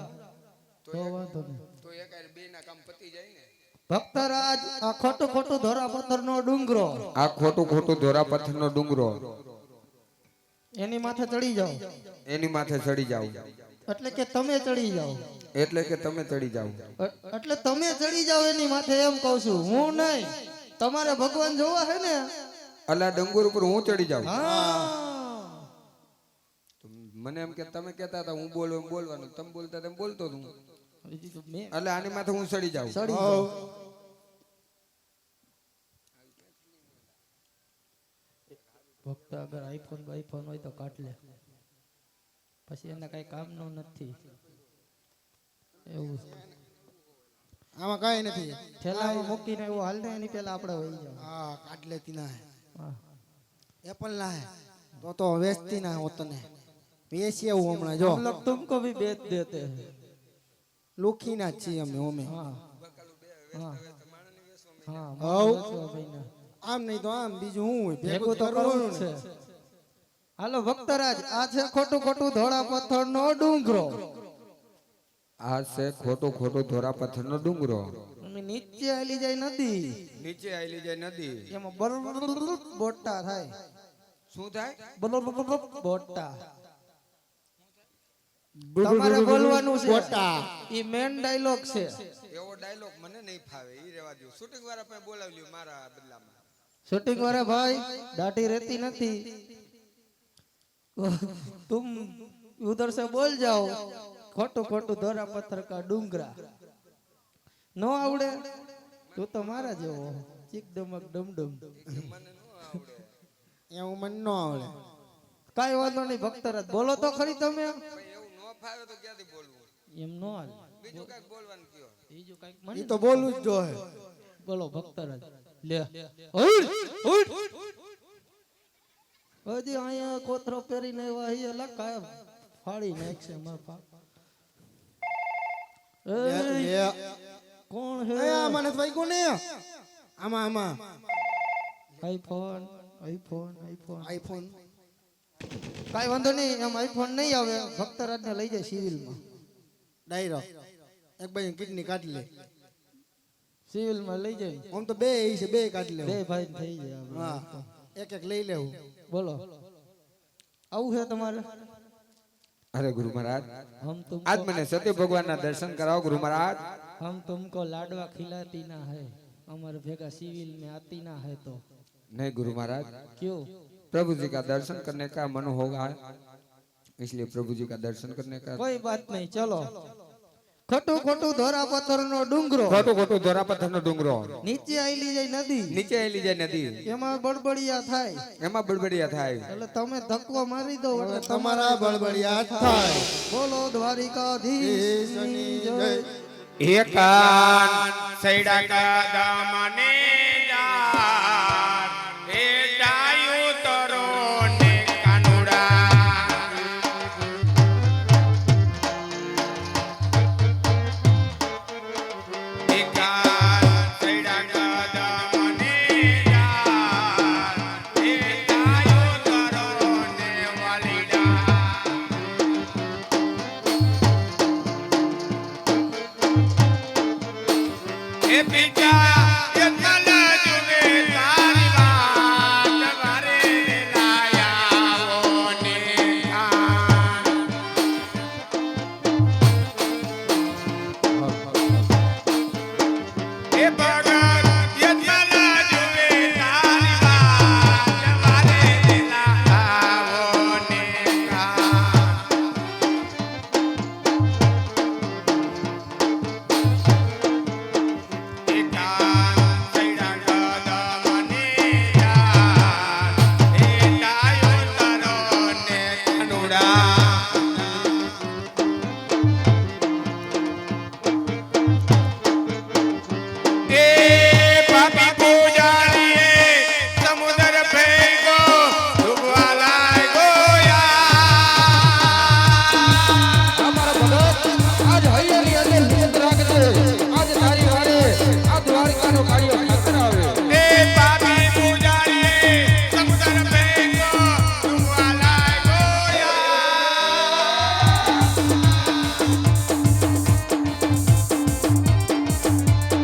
તો વાંધો નહીં. તો એક બે ના કામ પતી જાય ને. ભક્તરાજ આ ખોટું ખોટું ધોરા પથ્થર નો ડુંગરો, આ ખોટું ખોટું ધોરા પથ્થરનો ડુંગરો, એની માથે ચડી જાઓ. એની માથે ચડી જાવ. એટલે કે તમે ચડી જાઓ. એટલે કે તમે ચડી જાવ. એટલે તમે ચડી જાઓ એની માથે એમ કહું છું, હું નહીં. તમારે ભગવાન જોવા છે ને અલા ડુંગર ઉપર હું ચડી જાઉં. હા. મને એમ કે તમે કહેતા હતા હું બોલું એમ બોલવાનું, તમે બોલતા તેમ બોલતો હું. બીજી તો મેં એટલે આની માથે હું ચડી જાઉં. ચડી જાઓ. ભક્ત અગર આઈફોન બાઈફોન હોય તો કાઢ લે, પછી એને કઈ કામનું નથી એવું છે. આમાં કાંઈ નથી. થેલામાં મૂકીને એવું હાલ ને એની પેલા આપણે વહી જાવ. હા કાઢ લેતી ના હે હા એપલ ના હે તો વેચતી ના હો તને વેચી આવું હમણાં જો हम लोग तुमको भी बेच देते हैं. લુખી ના જ છીએ અમે हाँ हाँ हाँ હવ. બેચો ભાઈને. આમ નહીં તો આમ બીજું હું હોય ભેગું તો કરવું જ છે. હાલો ભક્તરાજ, આ છે ખોટું ખોટું ધોળા પથ્થરનો ડુંગરો. આ છે ખોટું ખોટું ધોરા પથ્થરનો ડુંગરો. અને નીચે આલી જાય નદી, નીચે આવેલી જાય નદી. એમાં બરબરબરબરબ બોટા થાય. શું થાય? બરબરબરબરબ બોટા. તમારે બોલવાનું છે, બોટા. ઈ મેન ડાયલોગ છે. એવો ડાયલોગ મને નહીં ફાવે, ઈ રહેવા દો. શૂટિંગ વાળા પાસે બોલાવ્યું મારા બદલામાં. શૂટિંગ વાળા ભાઈ દાઢી રહેતી નથી, तुम उधर से बोल जाओ खोटू खोटू धोरा पत्थर का डूंगरा. नो आवड़े તું તો મારા જેવો ચીક ડમક ડમડમ. એવું મને ન આવડે. કાઈ વાંધો નહીં ભક્તરાજ, બોલો તો ખરી તમે. એવું ન ફાવે તો ક્યાંથી બોલવું? એમ નો હાલ, બીજું કઈક બોલવાનું કયો. બીજું કઈક ઈ મને તો બોલવું જ જોઈએ. બોલો ભક્તરાજ. લે ઉઠ ઉઠ. હજી અહીંયા કોથરો પહેરીને આવ્યા અહીંયા લકા ફાડી નાખશે મારા. લે કોણ હે? એ આમાં નથી વાગ્યું ને આમાં આમાં આઈફોન આઈફોન આઈફોન આઈફોન કાઈ વાંધો નહીં, એમ આઈફોન નહીં આવે. ભક્તરાજ ને લઈ જાય સિવિલમાં. ડાયરો એક બાજુ કિડની કાઢી લે. સિવિલમાં લઈ જાય. આમ તો બે છે, બે કાઢી લે. બે ભાઈ થઈ જાય. હા એક એક લઈ લેવું. બોલો આવું છે તમારે? અરે ગુરુ મહારાજ, हम तुम આજ મને સત્ય ભગવાનના દર્શન કરાવો ગુરુ મહારાજ. हम तुमको लाडवा खिलाती ना है, हमारे भेगा सिविल में आती ना है तो नहीं गुरु महाराज, क्यों? प्रभु जी का दर्शन करने का मन होगा, इसलिए प्रभु जी का दर्शन करने का. कोई बात नहीं, चलो. खटू खटू धोरा पत्थर नो डूंगरो, ખોટું ખોટું ધોરા પથ્થરનો ડુંગરો. નીચે આઈલી જાય નદી, નીચે આવેલી જાય નદી. એમાં બળબડિયા થાય. એમાં બળબડિયા થાય. એટલે તમે ધક્કો મારી દો એટલે તમારા બળબડિયા થાય. બોલો દ્વારિકાધીશની જય. એકાન સૈડા કદમને જા એ ડાયું તરો ને કાનુડા એકાન સૈડા કદમને જા એ ડાયું તરો ને વાલીડા એ પીજા યતના જુગે તારી વાત મારે લાયા ઓને કાન એ ભગત યતના જુગે તારી વાત મારે લાયા ઓને કાન આજ હૈયાની અંદર નિયત રાખજે. આજ તારી વારે આ દ્વારકાનો કાર્ય ઠાકર આવે.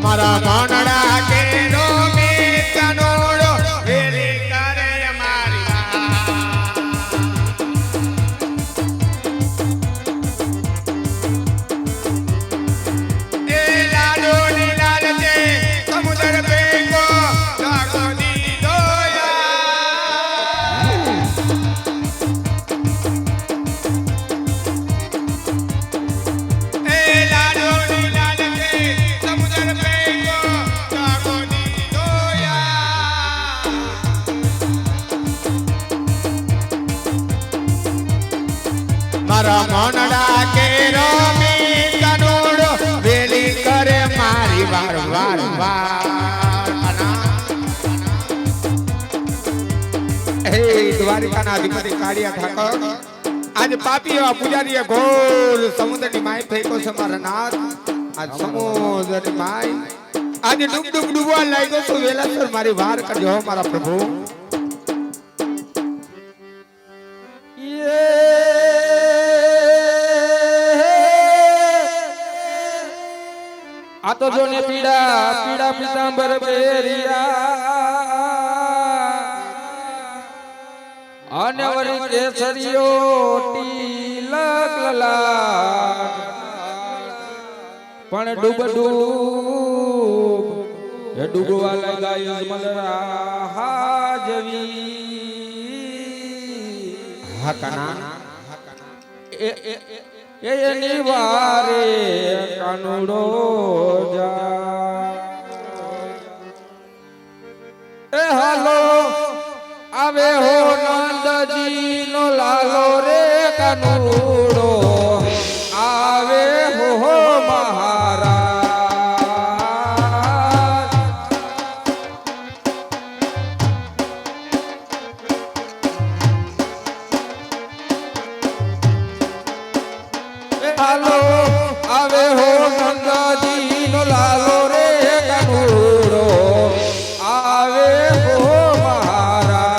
મારા ભાનડા કે નો મે કનોડો વેરી કરે મારી એ લાડો ની લાલ છે સમુદ્ર ભેગો લાગો દી દોયા એ લાડો ની લાલ છે સમુદ્ર ભેગો લાગો મારા મનડા કે રમી કનોડો વેલી કરે મારી વાર વાર વાર હે દ્વારિકાના અધિપતિ કાળિયા ઠાકર આજે પાપી એવા પૂજારીએ ઘોર સમુદ્રની માય ફેંકો છે મારા નાથ આજ સમુદ્રની માય આજે ડૂબવા લાગ્યો તો વેલાસર મારી વાર કરજો મારા પ્રભુ આ તો જોને પીડા પીડા પીતાંબર પહેરિયા અને વરી કેસરીયો તિલક લલાટ પણ ડૂબ ડૂબ એ ડૂબવા લાગ્યા યજમલરા હાજવી હાકના એ નિવારે કાનુડો જા એ હાલો આવે હો નંદજી નો લાલો રે કાનુડો આવે હો મહારાજ હાલો આવે હો નંદજી નો લાલો રે કાનુડો આવે હો મહારાજ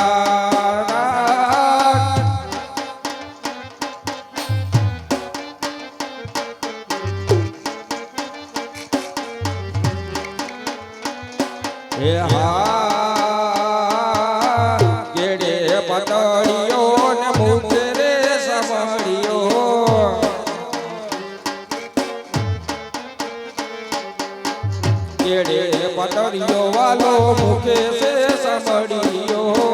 એ હા કેડે પતળિયો ને મુખે રે સમળિયો કેડે પતળિયો વાલો મુખે સે સમળિયો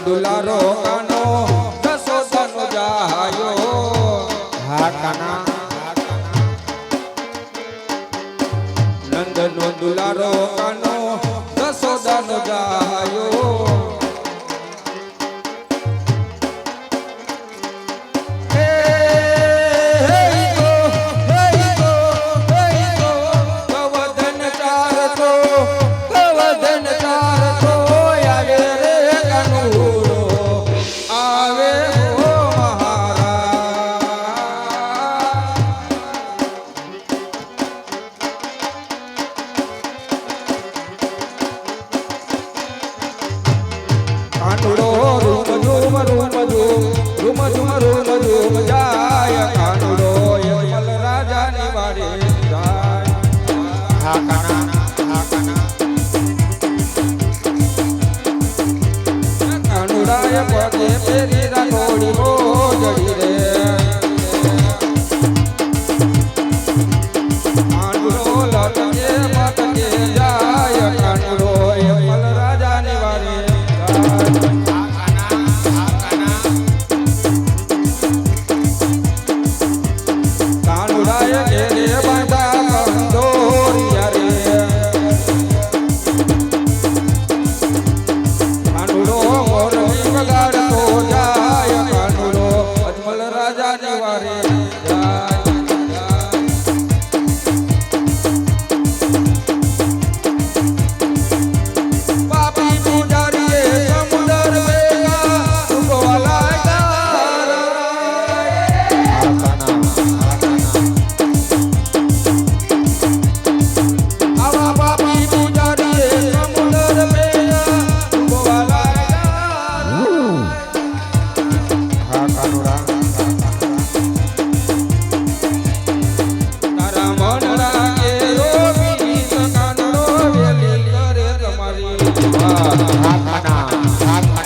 દુલારો કાનો જસોદાનો જાયો હા કાના નંદનો દુલારો કાનો જસોદાનો જાયો કાનુડો રૂમ ઝૂમ જાય કાનુડો યમલ રાજાની વાડે જાય હા કાના કાનુડાએ પગે પેરી રાખોડી મોજડી રે કાનુડો લટકે મટકે જાય કાનુડો યમલ રાજાની વાડે જાય કાનુડાએ ઘેરે બાંધા કંદોરિયા રે કાનુડો મોરલી વગાડતો જાય કાનુડો અજમલ રાજાની વારે જાય પાપી પૂજારીએ સમુદર ભેગા ડૂબવા લાગ્યા આવા પાપી પૂજારીએ સમુદર ભેગા ડૂબવા લાગ્યા હા કાનુડા તારા મન રાગે રોબી કાનુડો વેલી કરે તમારી હા કાના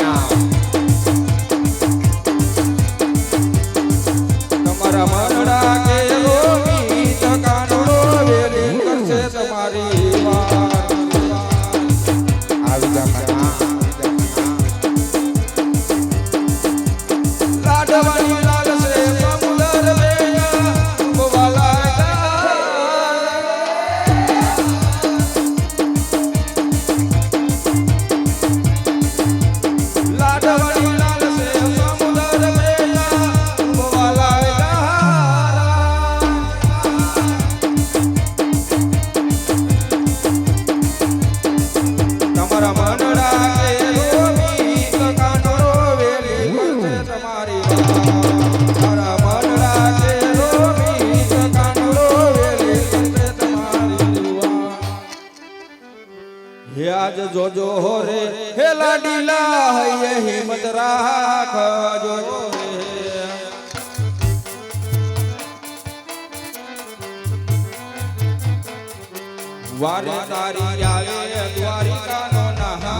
જોજો રે હે લાડીલા હૈયે હિંમત રાખ જોજો રે વારે તારી આવે દ્વારિકાનો નહા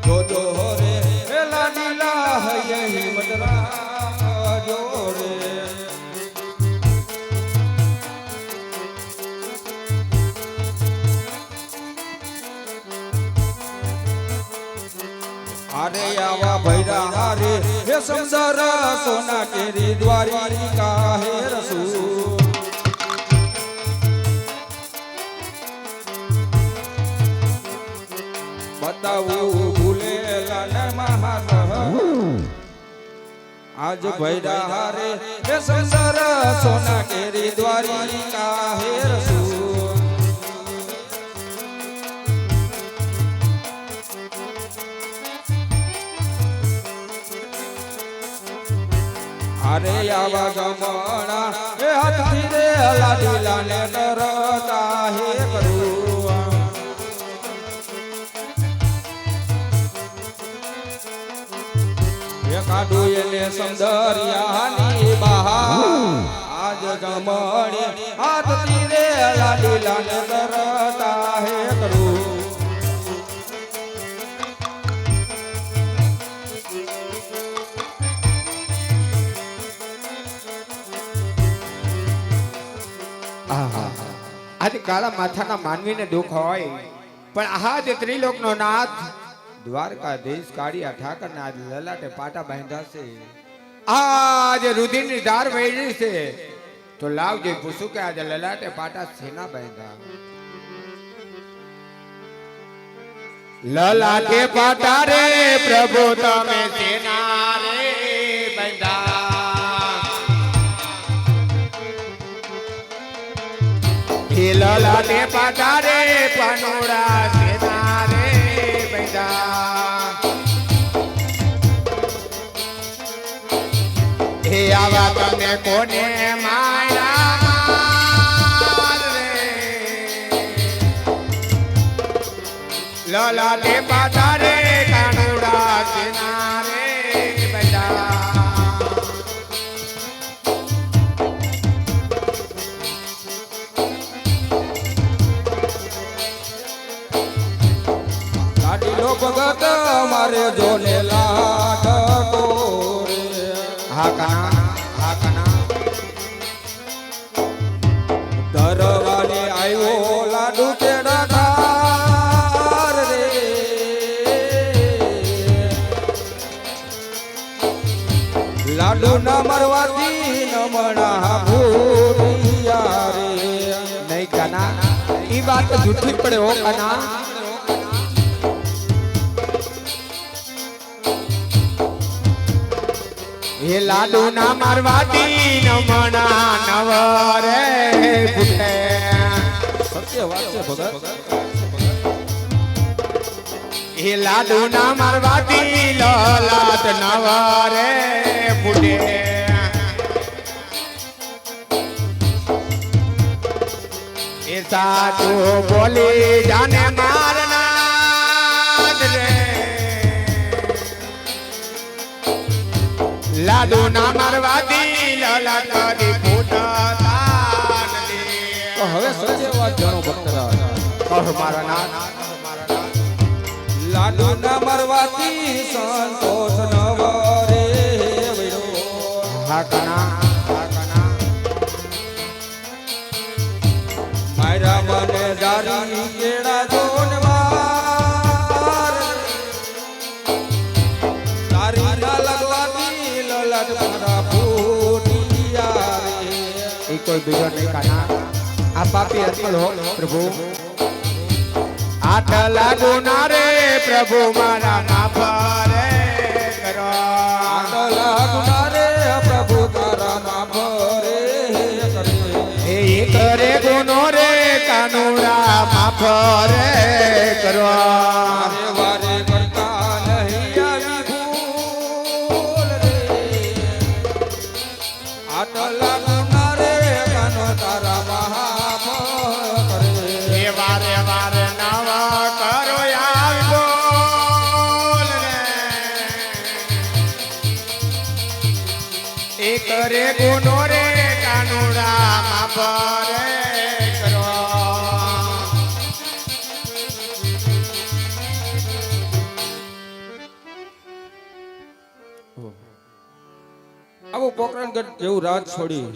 જોજો રે હે લાડીલા હૈયે હિંમત રાખ જોજો રે अरे आवा भैरा रे हे समदर सोना केरी द्वारिका हे रसू बताऊ भूलेला न महासह आज भैरा रे हे समदर सोना केरी द्वारिका हे रसू अरे आवा गमणा हे हाथी रे लाडीला ने डरता हे करू हे काडू એને સૌંદર્યાની બહાર આજ ગમણે હાથી રે લાડીલા ને ડરતા હે કરું આજે કાળા માથાના માનવીને દુઃખ હોય પણ આજ ત્રિલોકનો નાથ દ્વારકાધીશ કાળિયા ઠાકરના આજ લલાટે પાટા બાંધ્યા છે આજ રુધિરની ધાર વહેલી છે તો લાવજે પૂછું કે આજે લલાટે પાટા સેના બાંધ્યા લલાટે પાટા રે પ્રભુ તમે સેના રે બાંધ્યા લલાટે પાટા રે પનોડા સેના રે બેડા હે આવા તમે કોને માર્યા રે લલાટે પાટા રે પનોડા સેના રે બેડા ભગત મારે જોને લાડકો રે હાકના દરવાને આવ્યો લાડુ કેડા ધાર રે લાડુ ના મરવાથી નમણા ભૂરિયા રે નહીં કાના ઈ વાત જૂઠી પડે હો કાના એ લાડુ ના મારવાતી નમણા નવરે ફૂટે સત્ય વાત છે ભગત એ લાડુ ના મારવાતી લલાટ નવરે ફૂટે એ સાચું બોલી જાને મારનાથ રે લાડુ ના મારવાતી લલાટ કરી ફૂટતા નથી તો હવે સત્ય વાત જાણો ભક્તરાજ કહો મારા નાથ લાડુ ના મરવાથી સંતોષ નવરે હાકના મારા મને દારી કેળા જોન માર તારી ના લગવાથી લલટ મારા ફૂટિયા રે એ કોઈ બીજો નહીં કાના આ પાપી અર્પણ હો પ્રભુ આઠ લાડુ ના રે પ્રભુ મારા માફ રે કરો આટલા ગુનારે પ્રભુ તારા માફ રે કરે એ કરે ગુનો રે કાનુડા માફ રે કરો વારે વારે કરતા નહીં આવી ભૂલ રે આટલા ગુનારે કાનો તારા માફ કરે એ વારે વારે નવા કરો પોકરણગઢ જેવું રાજ છોડી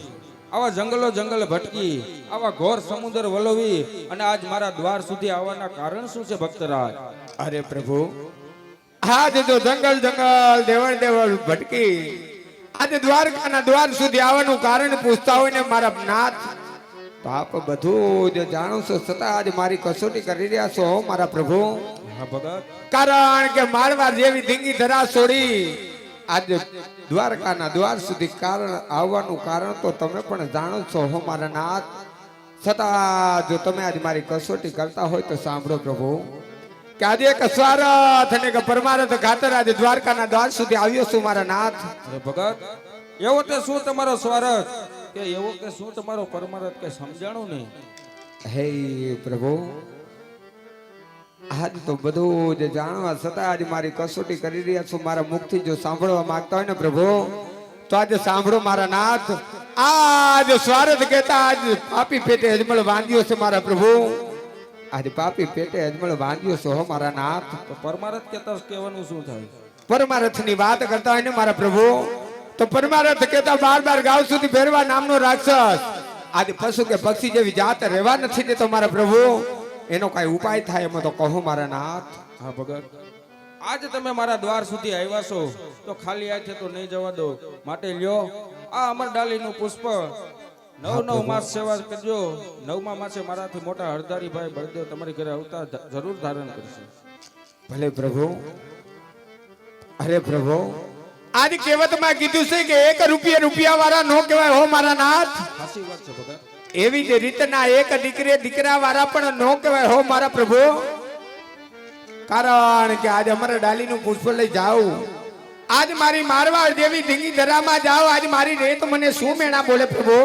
આવા જંગલો જંગલ ભટકી આવા ઘોર સમુદ્ર વલોવી અને આજ મારા દ્વાર સુધી આવવાના કારણ શું છે ભક્તરાજ? અરે પ્રભુ, આજ તો જંગલ જંગલ દેવળ દેવળ ભટકી આજે દ્વારકાના દ્વાર સુધી આવવાનું કારણ પૂછતા હોય ને મારા નાથ, તો આપ બધું જ જાણો છો, છતાં આજે મારી કસોટી કરી રહ્યા છો મારા પ્રભુ. હા ભગત, કારણ કે મારવાર જેવી ધીંગી ધરા છોડી આજે દ્વારકાના દ્વાર સુધી કારણ આવવાનું કારણ તો તમે પણ જાણો છો હો મારા નાથ. છતાં જો તમે આજે મારી કસોટી કરતા હોય તો સાંભળો પ્રભુ, કે આજે એક સ્વાર્થ અને એક પરમાર્થ ખાતર આજે દ્વારકાના દ્વાર સુધી આવ્યો છું મારા નાથ. અરે ભગત, એવો તે શું તમારો સ્વાર્થ કે એવો કે શું તમારો પરમાર્થ કે સમજાણું નહીં? હે પ્રભુ, આજ તો બધું જ જાણવા છતાં આજે મારી કસોટી કરી રહ્યા છો મારા મુખથી જો સાંભળવા માંગતા હોય ને પ્રભુ, તો આજે સાંભળો મારા નાથ. આજ સ્વાર્થ કહેતા આજ પાપી પેટે અજમળ બાંધ્યો છે મારા પ્રભુ. આજે પાપી પેટે અજમળ બાંધ્યો છે હો મારા નાથ. તો પરમાર્થ કહેતા કહેવાનું શું થાય? પરમાર્થ ની વાત કરતા હોય ને મારા પ્રભુ, તો પરમાર્થ કહેતા બાર બાર ગાંવ સુધી ભેરવા નામનો રાક્ષસ આજે પશુ કે પક્ષી જેવી જાત રહેવા નથી દેતો મારા પ્રભુ. એનો કઈ ઉપાય થાય એમાં તો કહો મારા નાથ. હા ભગત, આજ તમે મારા દ્વાર સુધી આવ્યા છો તો ખાલી હાથે તો નહીં જવા દો. માટે લ્યો આ અમરડાલીનું પુષ્પ, 9 માસ સેવા કરજો. 9મા માસે મારાથી મોટા હરદારી ભાઈ બળદેવ તમારી ઘરે આવતા જરૂર ધારણ કરશે. ભલે પ્રભુ. અરે પ્રભુ, આજ કહેવતમાં કીધું છે કે 1 રૂપિયા વાળા નો કહેવાય હો મારા નાથ. સાચી વાત છે ભગત. એવી જ રીતના એક દીકરા વાળા પણ નો કહેવાય હો મારા પ્રભુ. કારણ કે આજે અમારા ડાલીનું પુષ્પ લઈ જાઉં, આજ મારી મારવાડ જેવી ધીંગી ધરામાં જાઓ, આજ મારી રેત મને શું મેણા બોલે પ્રભુ.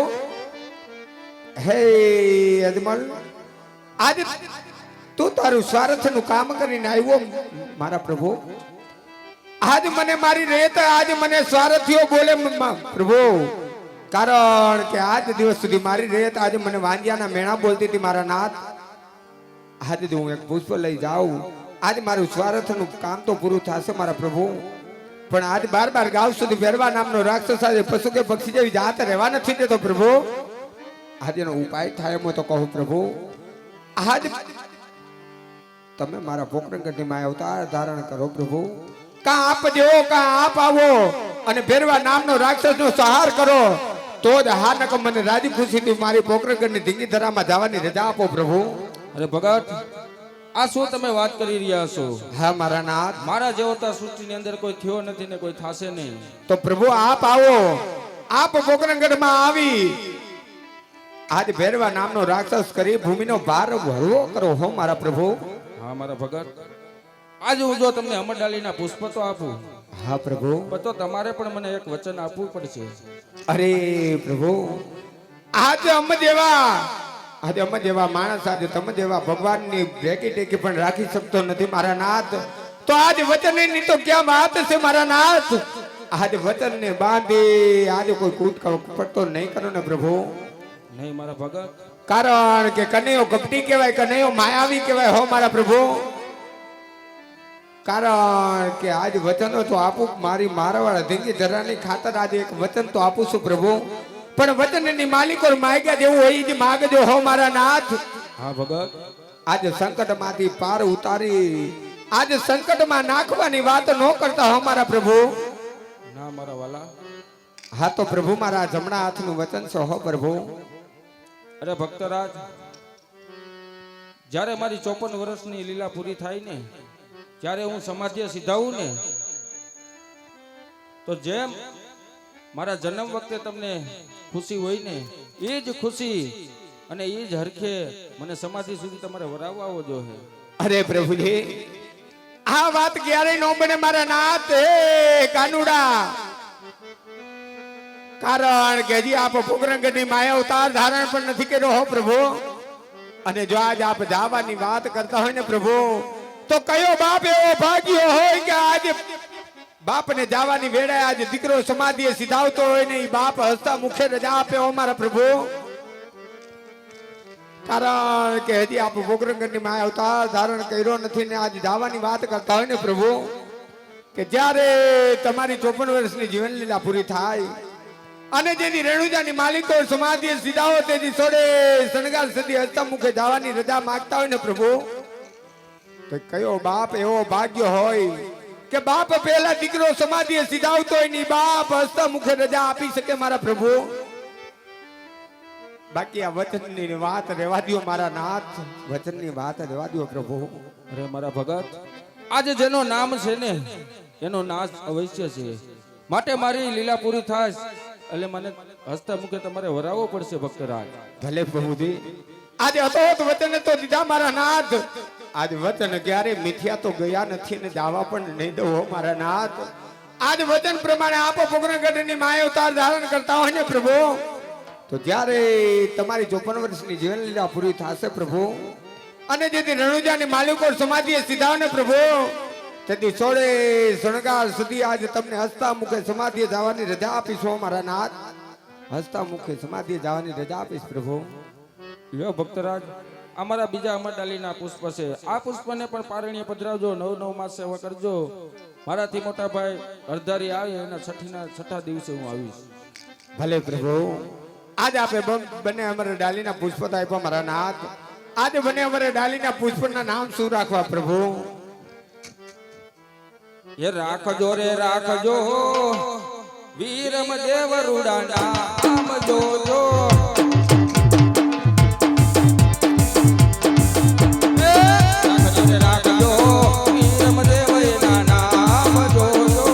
હે અજમલ, આજ તું તારું સ્વાર્થનું કામ કરીને આવ્યો મારા પ્રભુ. આજ મને મારી રેત આજ મને સ્વાર્થીઓ બોલે પ્રભુ. કારણ કે આજ દિવસ સુધી મારી રેત આજે મને વાંજિયાના મેણા બોલતી હતી મારા નાથ. આજે જો હું એક પુષ્પ લઈ જાઉં, આજ મારું સ્વાર્થનું કામ તો પૂરું થશે મારા પ્રભુ. પણ આજ બાર બાર ગાંવ સુધી ભેરવા નામનો રાક્ષસ આજે પશુ કે પક્ષી જેવી જાત રહેવા નથી દેતો પ્રભુ. આજનો ઉપાય થાય એમ તો કહો પ્રભુ. આજ તમે મારા પોકરણગઢની માય અવતાર ધારણ કરો પ્રભુ. કાં આપ દેવો કાં આપ આવો અને ભેરવા નામનો રાક્ષસનો સહાર કરો, તો જ હાનક મને રાજી ખુશીથી મારી પોકરણગઢની ધીંગી ધરામાં જવાની રજા આપો પ્રભુ. અરે ભગત, આ શું તમે વાત કરી રહ્યા છો? હા મારા નાથ. મારા જેવો તો સૃષ્ટિની અંદર કોઈ થયો નથી ને કોઈ થશે નહીં. તો પ્રભુ આપ આવો, આપ પોકરણગઢમાં આવી આજ ભેરવા નામનો રાક્ષસ કરી ભૂમિનો ભાર હળવો કરો હો મારા પ્રભુ. હા મારા ભગત, આજે હું જો તમને અમરડાલીના પુષ્પ તો આપું, હા પ્રભુ. પણ તો તમારે પણ મને એક વચન આપવું પડશે. અરે પ્રભુ, આજે અમે જેવા માણસ આજે તમે જેવા ભગવાનની ભેગી ટેકી પણ રાખી શકતો નથી મારા નાથ. તો આજ વચનની તો ક્યાં વાત છે મારા નાથ. આજ વચનને બાંધી આજે કોઈ કૂટ તો નહીં કરો ને પ્રભુ. નહીં મારા ભગત. કારણ કે કનૈયો કપટી કહેવાય, કનૈયો માયાવી કહેવાય હો મારા પ્રભુ. કારણ કે આજ વચનો તો આપું મારી મારવાળા ધીંગી ધરાની ખાતર આજે એક વચન તો આપું છું પ્રભુ. પણ વચનની માલિકો માગ્યા જેવું હોય જ માગજો હો મારા નાથ. હા ભગત, આજે સંકટમાંથી પાર ઉતારી આજે સંકટમાં નાખવાની વાત ન કરતા હો મારા પ્રભુ. ના મારા વાલા. હા તો પ્રભુ મારા જમણા હાથનું વચન છે હો પ્રભુ. અરે ભક્તરાજ, જ્યારે મારી 54 વર્ષની લીલા પૂરી થાય ને, જ્યારે હું સમાધિએ સીધાવું ને, તો જેમ મારા જન્મ વખતે તમને ખુશી હોય ને, એ જ ખુશી અને એ જ હરખે મને સમાધિ સુધી તમારે વરાવવા આવો જોઈએ. અરે પ્રભુજી, આ વાત ક્યારેય ન બને મારા નાથ. હે કાનુડા, કારણ કે હજી આપ પોકરણગઢની માયા અવતાર ધારણ પણ નથી કર્યો હો પ્રભુ. અને જો આજ આપ જવાની વાત કરતા હોય ને પ્રભુ, તો કયો બાપ એવો ભાગ્યો હોય કે આજે બાપને જવાની વેળાએ આજે દીકરો સમાધિએ સીધાવતો હોય ને એ બાપ હસતા મુખે રજા આપે હો મારા પ્રભુ. કારણ કે હજી આપ પોકરણગઢની માયા અવતાર ધારણ કર્યો નથી ને આજે જવાની વાત કરતા હોય ને પ્રભુ, કે જ્યારે તમારી 54 વર્ષની જીવન લીલા પૂરી થાય અને જેની રેણુજાની માલિકો સમાધિ સીધાઓ તેની સોડે શણગાર સદી હસ્તા મુખે જવાની રજા માંગતા હોય ને પ્રભુ, તો કયો બાપ એવો ભાગ્ય હોય કે બાપ પહેલા દીકરો સમાધિએ સીધાવતો હોય ની બાપ હસ્તા મુખે રજા આપી શકે મારા પ્રભુ. બાકી આ વચનની વાત રહેવા દો મારા નાથ, વચનની વાત રહેવા દો પ્રભુ. અરે મારા ભગત, આજે જેનો નામ છે ને એનો નાશ અવશ્ય છે, માટે મારી લીલા પૂરી થાય એટલે મને હસ્તા મુખે તમારે વરાવવો પડશે ભક્તરાજ. ભલે પ્રભુજી, આજે હતો તો વચન તો દીધા મારા નાથ, આજ વચન ક્યારે મિથ્યા તો ગયા નથી ને દાવા પણ નહીં દો મારા નાથ. આજ વચન પ્રમાણે આપો પોકરણગઢની માય અવતાર ધારણ કરતા હોય ને પ્રભુ, તો જ્યારે તમારી 54 વર્ષની જીવન લીલા પૂરી થશે પ્રભુ, અને જેથી રણુજાની માલિકો સમાધિએ સીધા ને પ્રભુ, તેથી સોળે શણગાર સુધી આજે તમને હસ્તા મુખે સમાધિએ જવાની રજા આપીશું મારા નાથ, હસ્તા મુખે સમાધિએ જવાની રજા આપીશ પ્રભુ. લ્યો ભક્તરાજ, અમારા બીજા અમરડાલીના પુષ્પ છે, આ પુષ્પને પણ પારણીએ પધરાવજો, 9 માસ સેવા કરજો. મારાથી મોટા ભાઈ અર્ધારી આવે એના છઠ્ઠા દિવસે હું આવીશ. ભલે પ્રભુ. આજ આપે બંને અમારે ડાલીના પુષ્પ આપ્યા મારા નાથ, આજે બંને અમારે ડાલીના પુષ્પના નામ શું રાખવા પ્રભુ? એ રાખજો રે રાખજો વીરમ દેવ રૂડા નામ જોજો. રાખજો રે રાખજો વીરમ દેવ એના નામ જોજો.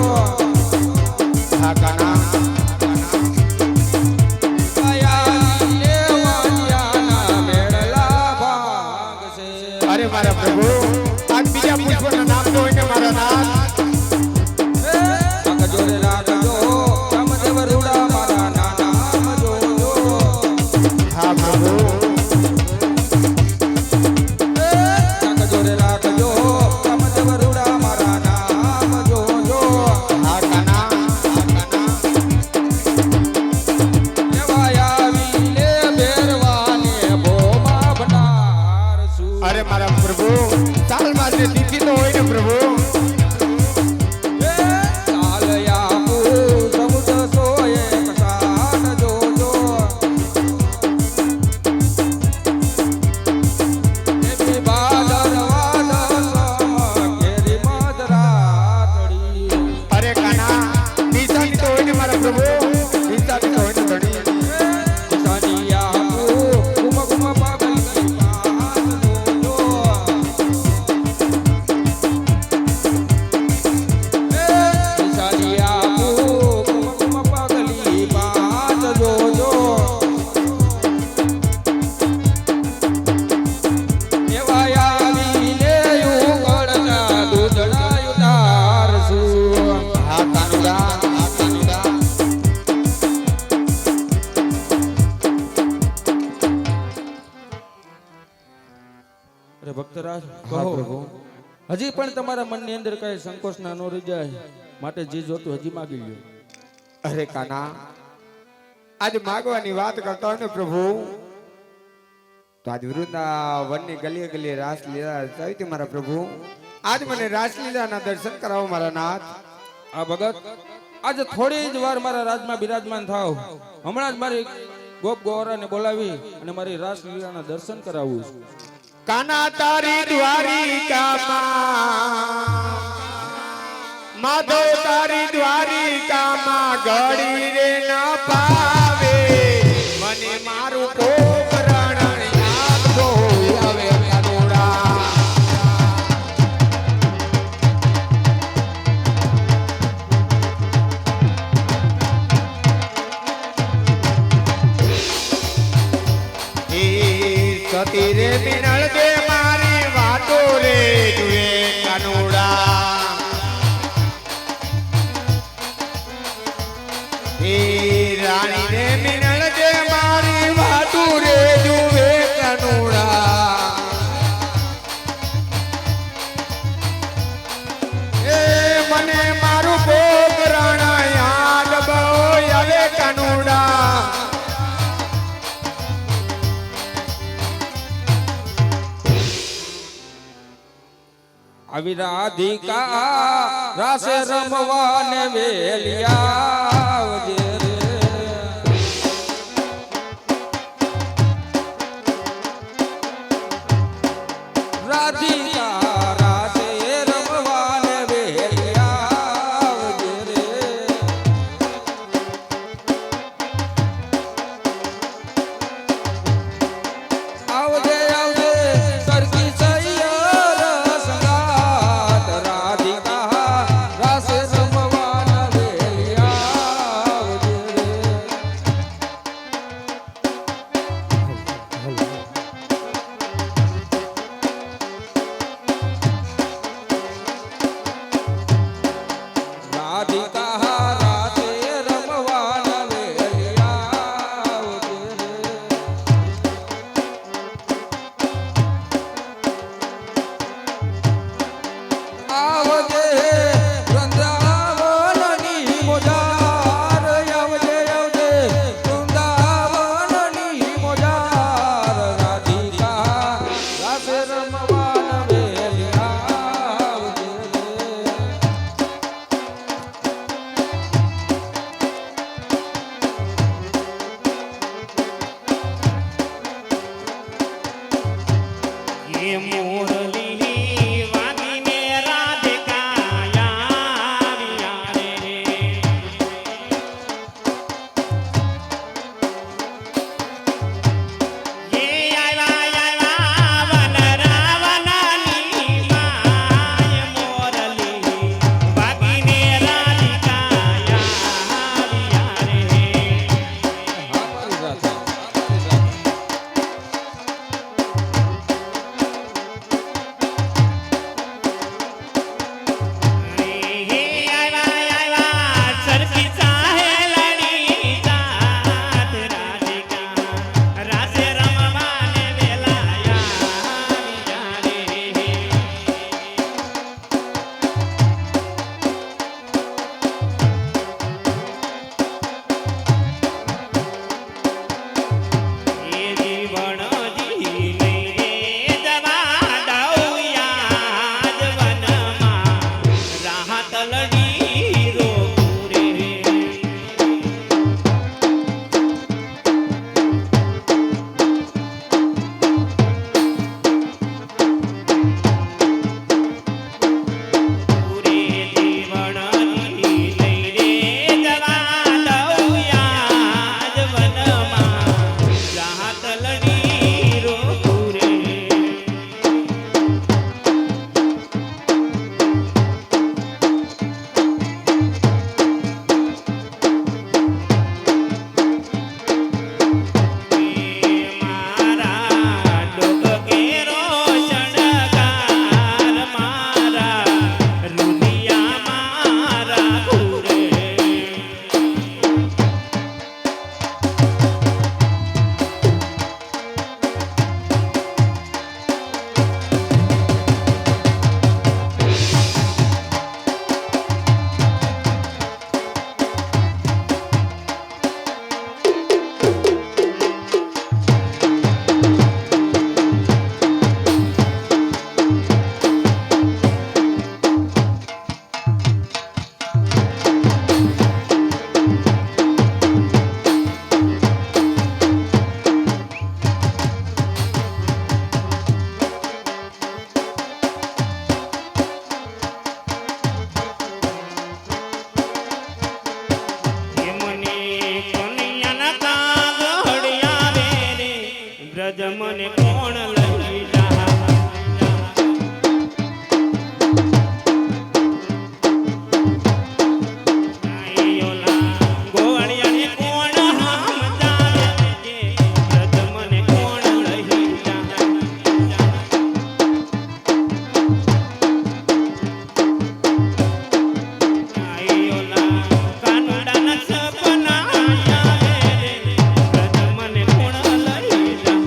અરે મારા પ્રભુ, આજ બીજા પુષ્પના નામ તો હોય ને મારા નાથ. અરે મારા પ્રભુ, ચાલ મારે તિથિ તો હોય ને પ્રભુ. અરે કાના, નિશાની તો હોય ને મારા પ્રભુ, નિશાની તો હોય ને ધણી. ભક્તરાજ કહો, હજી પણ તમારા મનની અંદર કઈ સંકોચ ના ન રહી જાય, માટે જે જોતું હજી માગી લ્યો. અરે કાના, આજે માગવાની વાત કરતા હોય ને પ્રભુ, તો આજ વૃંદાવનની ગલીએ ગલીએ રાસલીલા રચાવી હતી મારા પ્રભુ. આજ મને રાસલીલાના દર્શન કરાવો મારા નાથ. આ ભગત, આજે થોડી જ વાર મારા રાજમાં બિરાજમાન થાવ, હમણાં જ મારી ગોપ ગોવરાને બોલાવી અને મારી રાસલીલાના દર્શન કરાવું છું. કાના તારી દ્વારિકામાં, માધવ તારી દ્વારિકામાં ઘડી રે ન પાવે, મને મારું પોકરણ યાદ તો આવે કરુણા. એ સતી રે મિનળ દે મારી વાતો રે જુએ કનુડા. એ રાણી રે મિનળ દે મારી વાતો રે જુએ કનુડા. એ મને મારું પોકરણ યાદ બહુ આવે કનુડા. આવી રાધિકા રાસે રમવાને વેલિયા રે. આવજે વૃંદાવનની મોજાર આવજે આવજે વૃંદાવનની મોજાર રાધિકા રાસે રમવાન વેલી આવજે એ મોરલી વાગીને રાધિકા આવ્યા રે. એ આવ્યા વનરાવનની માય મોરલી વાગીને રાધિકા આવ્યા રે. હા મારી રાધા મને કોણ લઈ જા ગોવાળિયાને કોણ સમજાવે છે વ્રજ મને કોણ લઈ જા કાનુડાના સપના આવે વ્રજ મને કોણ લઈ જા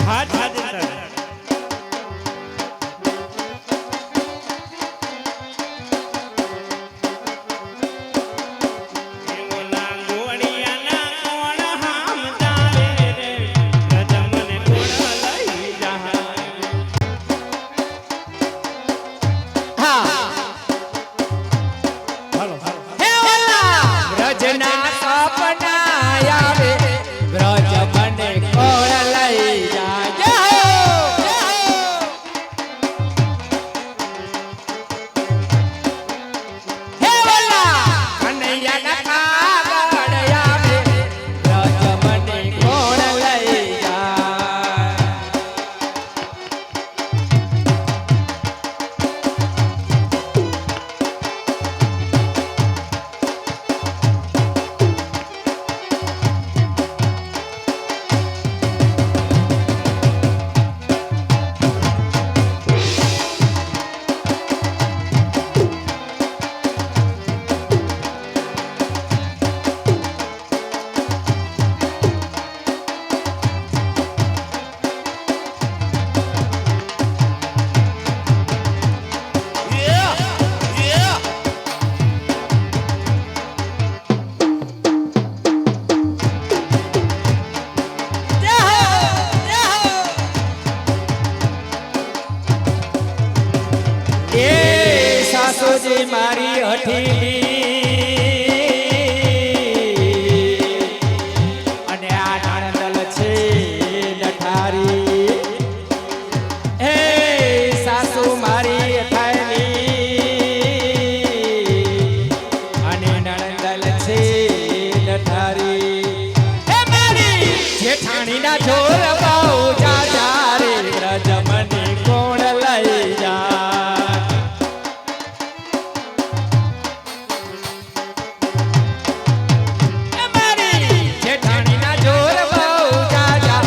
હાથ હાથ સપના આવે વ્રજ મને કોણ લઈ જાય મારી હઠીલી અને આ નાણદલ છે નઠારી હે સાસુ મારી થાયલી અને નણદલ છે નઠારી હે મારી જેઠાણીના જોર બહુ જાજા રે રજમની કોણ લઈ જા હે મારી જેઠાણીના જોર બહુ જાજા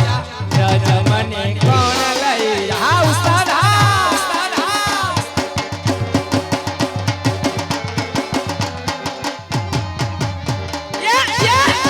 રજમની કોણ લઈ જા હા ઉસ્તાદ હા ઉસ્તાદ હા યા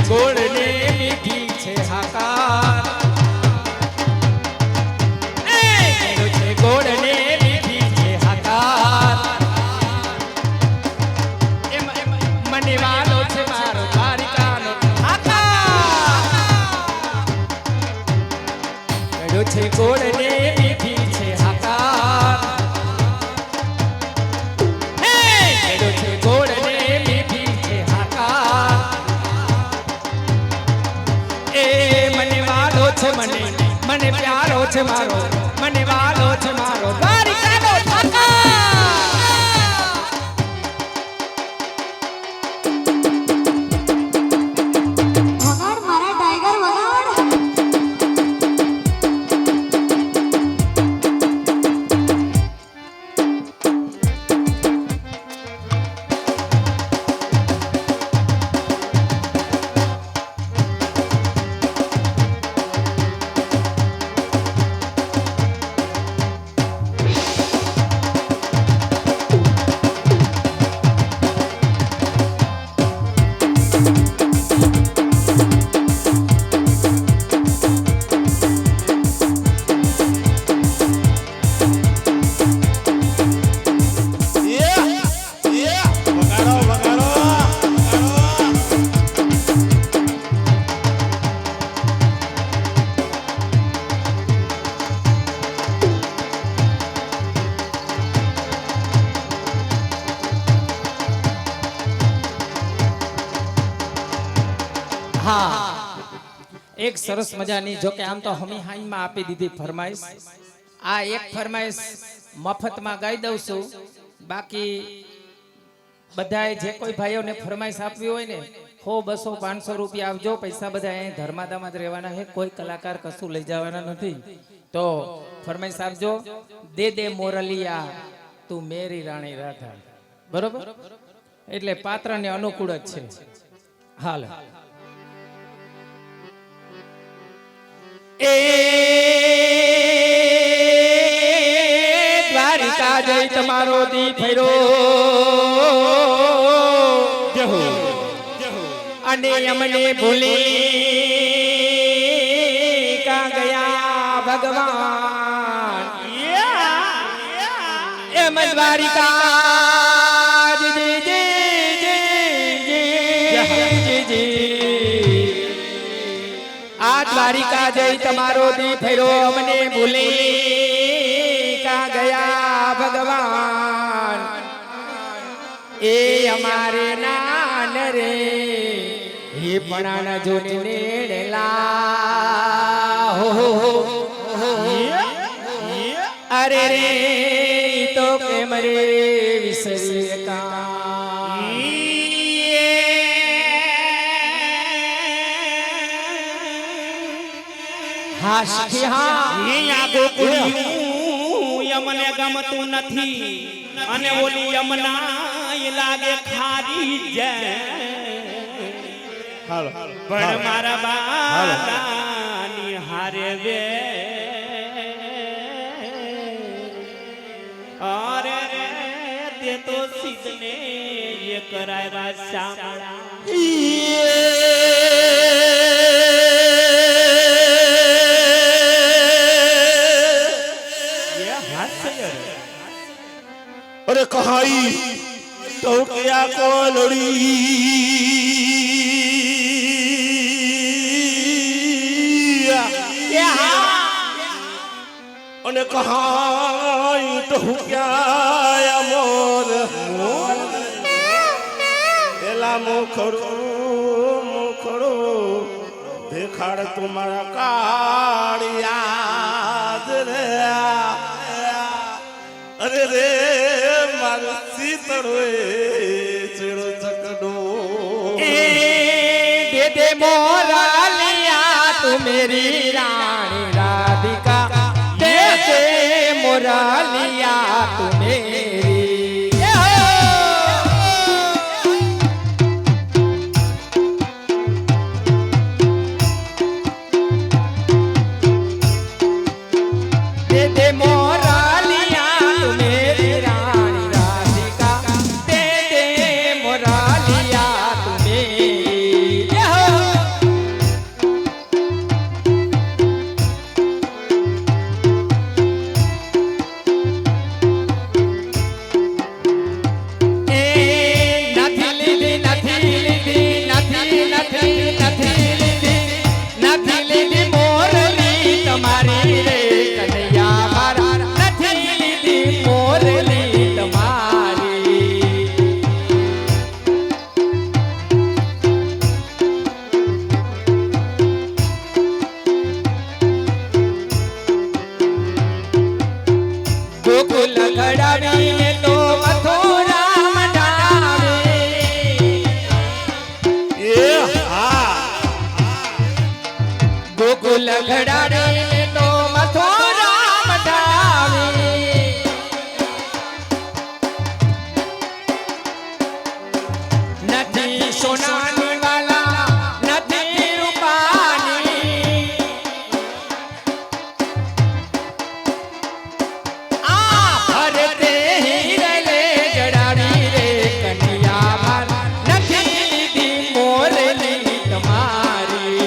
ગોળને મીઠી છે હાકાર છે ગોળને મીઠી છે હાકાર મને વાલો છે મારો દ્વારિકાનો હાકાર છે ગોળને મીઠી છે હાકાર છે ગોળને મીઠી છે હાકાર એ મને વાલો છે મને પ્યારો છે મારો મને વાલો છે મારો દ્વારિકાનો ઠાકર વગાડ મારા ટાઈગર વગાડ હા એક સરસ મજાની જો કે આમ તો હમી હાઈમાં આપી દીધી ફરમાઈશ આ એક ફરમાઈશ મફતમાં ગાઈ દઉં છું બાકી બધાએ જે કોઈ ભાઈઓને ફરમાઈશ આપવી હોય ને 100 200 500 રૂપિયા આપજો પૈસા બધા અહીં ધર્માદામાં જ રહેવાના છે કોઈ કલાકાર કશું લઈ જવાના નથી તો ફરમાઈશ આપજો દે દે મોરલિયા તું મેરી રાણી રાધા બરોબર એટલે પાત્રને અનુકૂળ જ છે હાલ એ દ્વારિકા જઈ તમારો દી ફેરો અને અમને ભૂલી કા ગયા ભગવાન એમ દ્વારિકા આ દ્વારિકા જઈ તમારો દી ફેરો અમને ભૂલી કા ગયા ભગવાન એ અમારે નાન રે હે પણાના જોને નેડલા હો અરે રે ઈ તો કેમ રે વિસરી કા હાશી હા અહીંયા ગોકુળિયું યમને ગમતું નથી અને ઓલી યમના લાગે ખારી જાય હાલો પણ મારા બાલાની હારે વે અરે રે તે તો સીધને એ કરાયા શામળા अरे कहाई तो क्या कोलड़ी અને કહાઈ તો ક્યાં મોર એલા મુખડો દેખાડ તુમારા કાળિયા રે અરે રે મારો સીતળો ચેડો ચકડો दे दे मोरालिया तू मेरी रानी राधिका दे दे मोरालिया तू मेरी दे दे मोरालिया तू मेरी रानी राधिका दे दे मोरालिया तू मेरी गोकुल घड़ावी में तो मथुरा मचावे ये हाँ गोकुल घड़ावी में तो मथुरा मचावे नदी सोनानी वाला नदी रूपानी भरते हीरे जड़ावी रे कन्या मार नथी दी मोरली तुम्हारी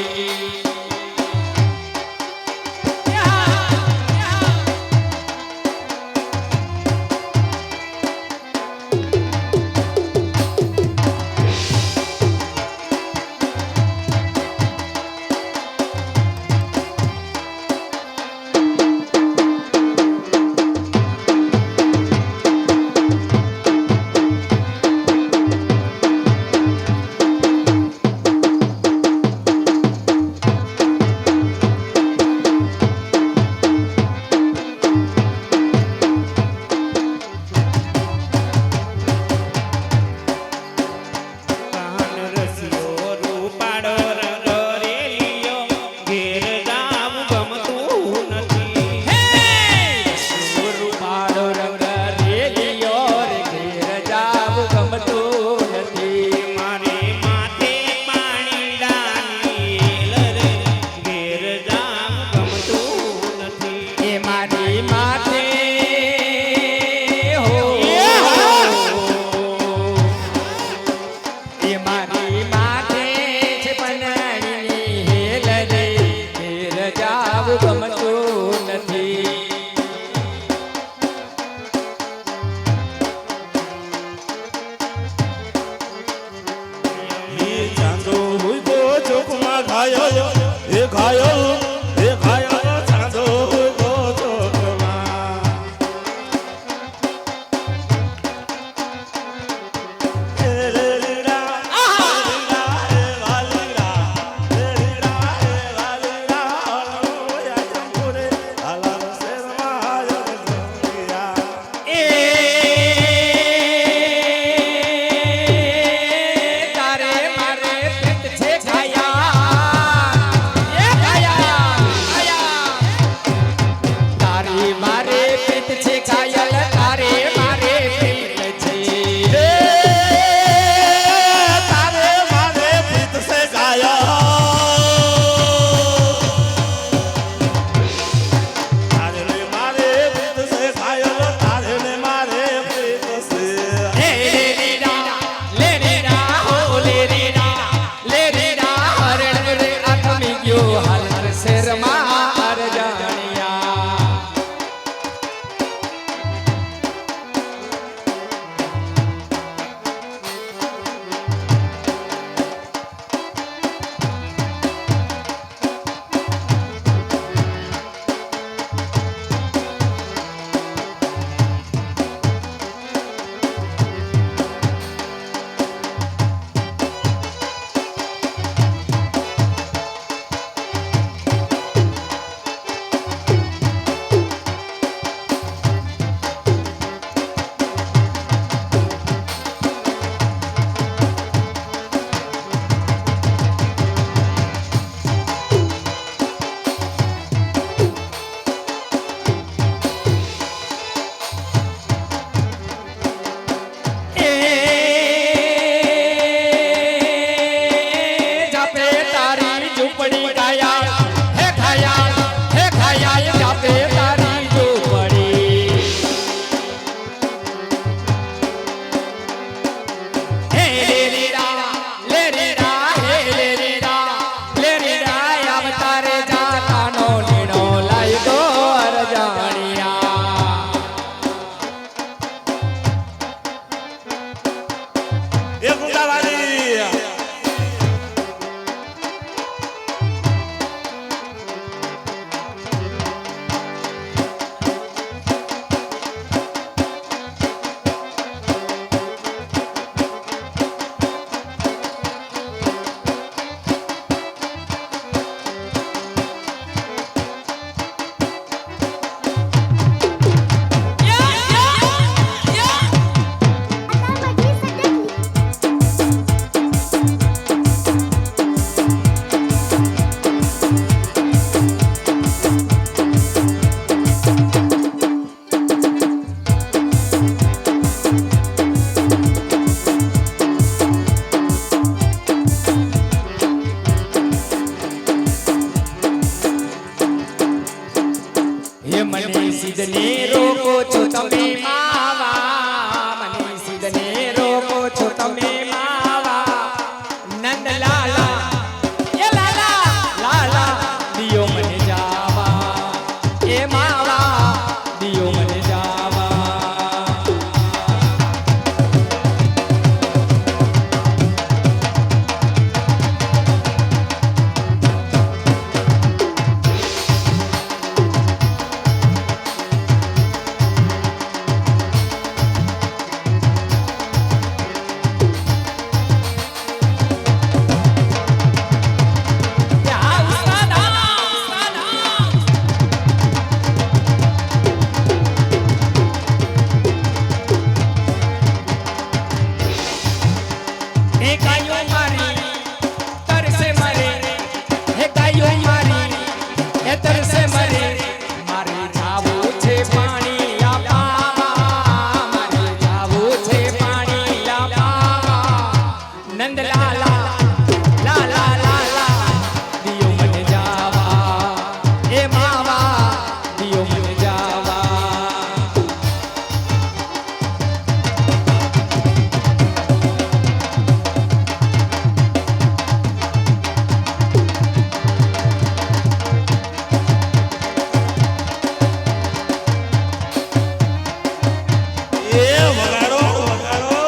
એ વગાડો વગાડો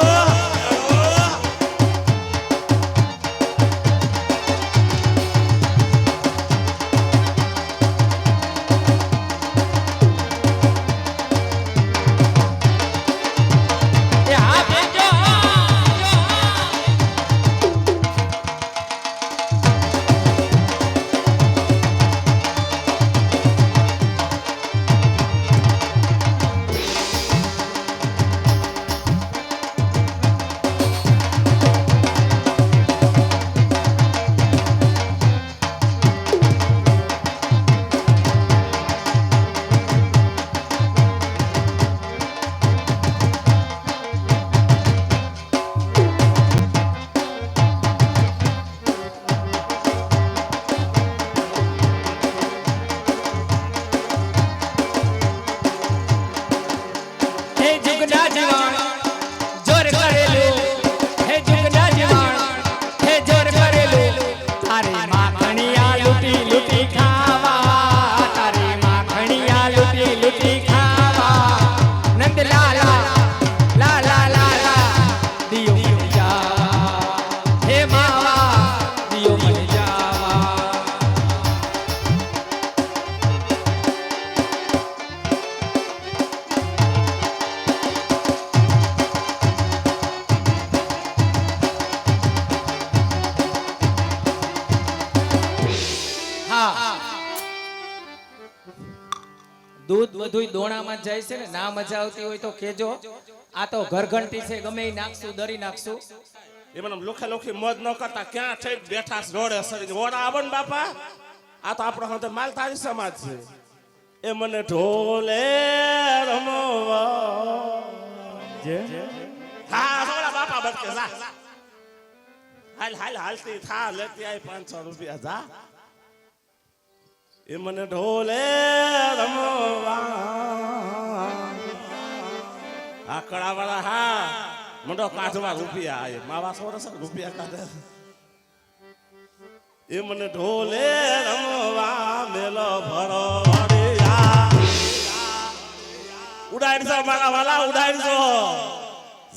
દૂધ બધુંય દોણામાં જ જાય છે ને ના મજા આવતી હોય તો કેજો આ તો ઘરઘંટી છે ગમે ઈ નાખશું દરી નાખશું એ મને લોખે લોખી મોજ ન કરતા ક્યાં થઈ બેઠા છે રોડે સરી ઓડા આવો ને બાપા આ તો આપણો હવે માલધારી સમાજ છે એ મને ઢોલે રમવા જે હા થોડા બાપા બચકે જા હાલ હાલ હાલતી થા લેતી આય 500 રૂપિયા જા એ મને ઢોલે રમવા આ કળાવાળા હા મંડો કાઢવા રૂપિયા આય માવા સોરસ રૂપિયા કાઢે એ મને ઢોલે રમવા મેલો ભરો ઉડાડજો મારા વાલા ઉડાડજો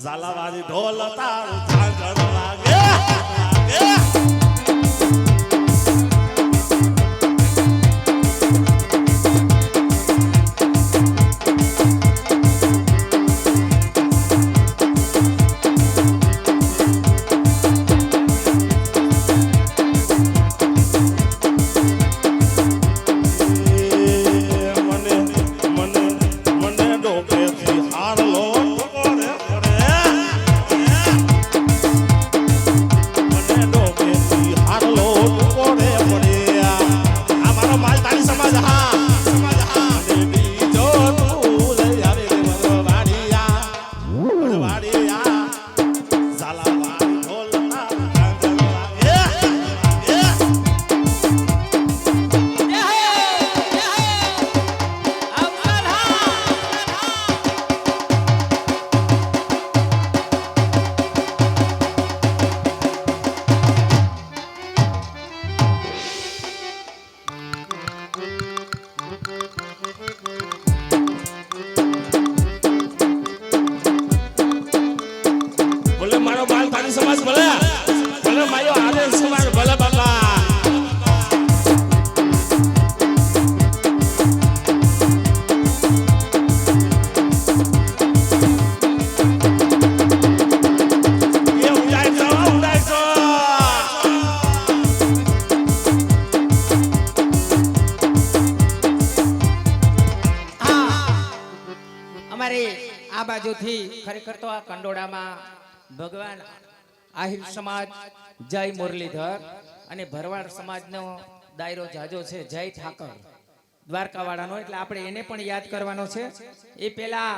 ઝાલાવાળી ઢોલ તારું ઝાંઝર વાગે સમાજ ભલે ભલે માયો આદર્શ સમાજ ભલે બાપા એ ઉડાડજો ઉડાડજો અમારે આ બાજુથી ખરેખર તો આ કંડોળામાં ભગવાન આહિર સમાજ જય મુરલીધર અને ભરવાડ સમાજનો દાયરો જાજો છે જય ઠાકર દ્વારકાવાળાનો એટલે આપણે એને પણ યાદ કરવાનો છે એ પહેલા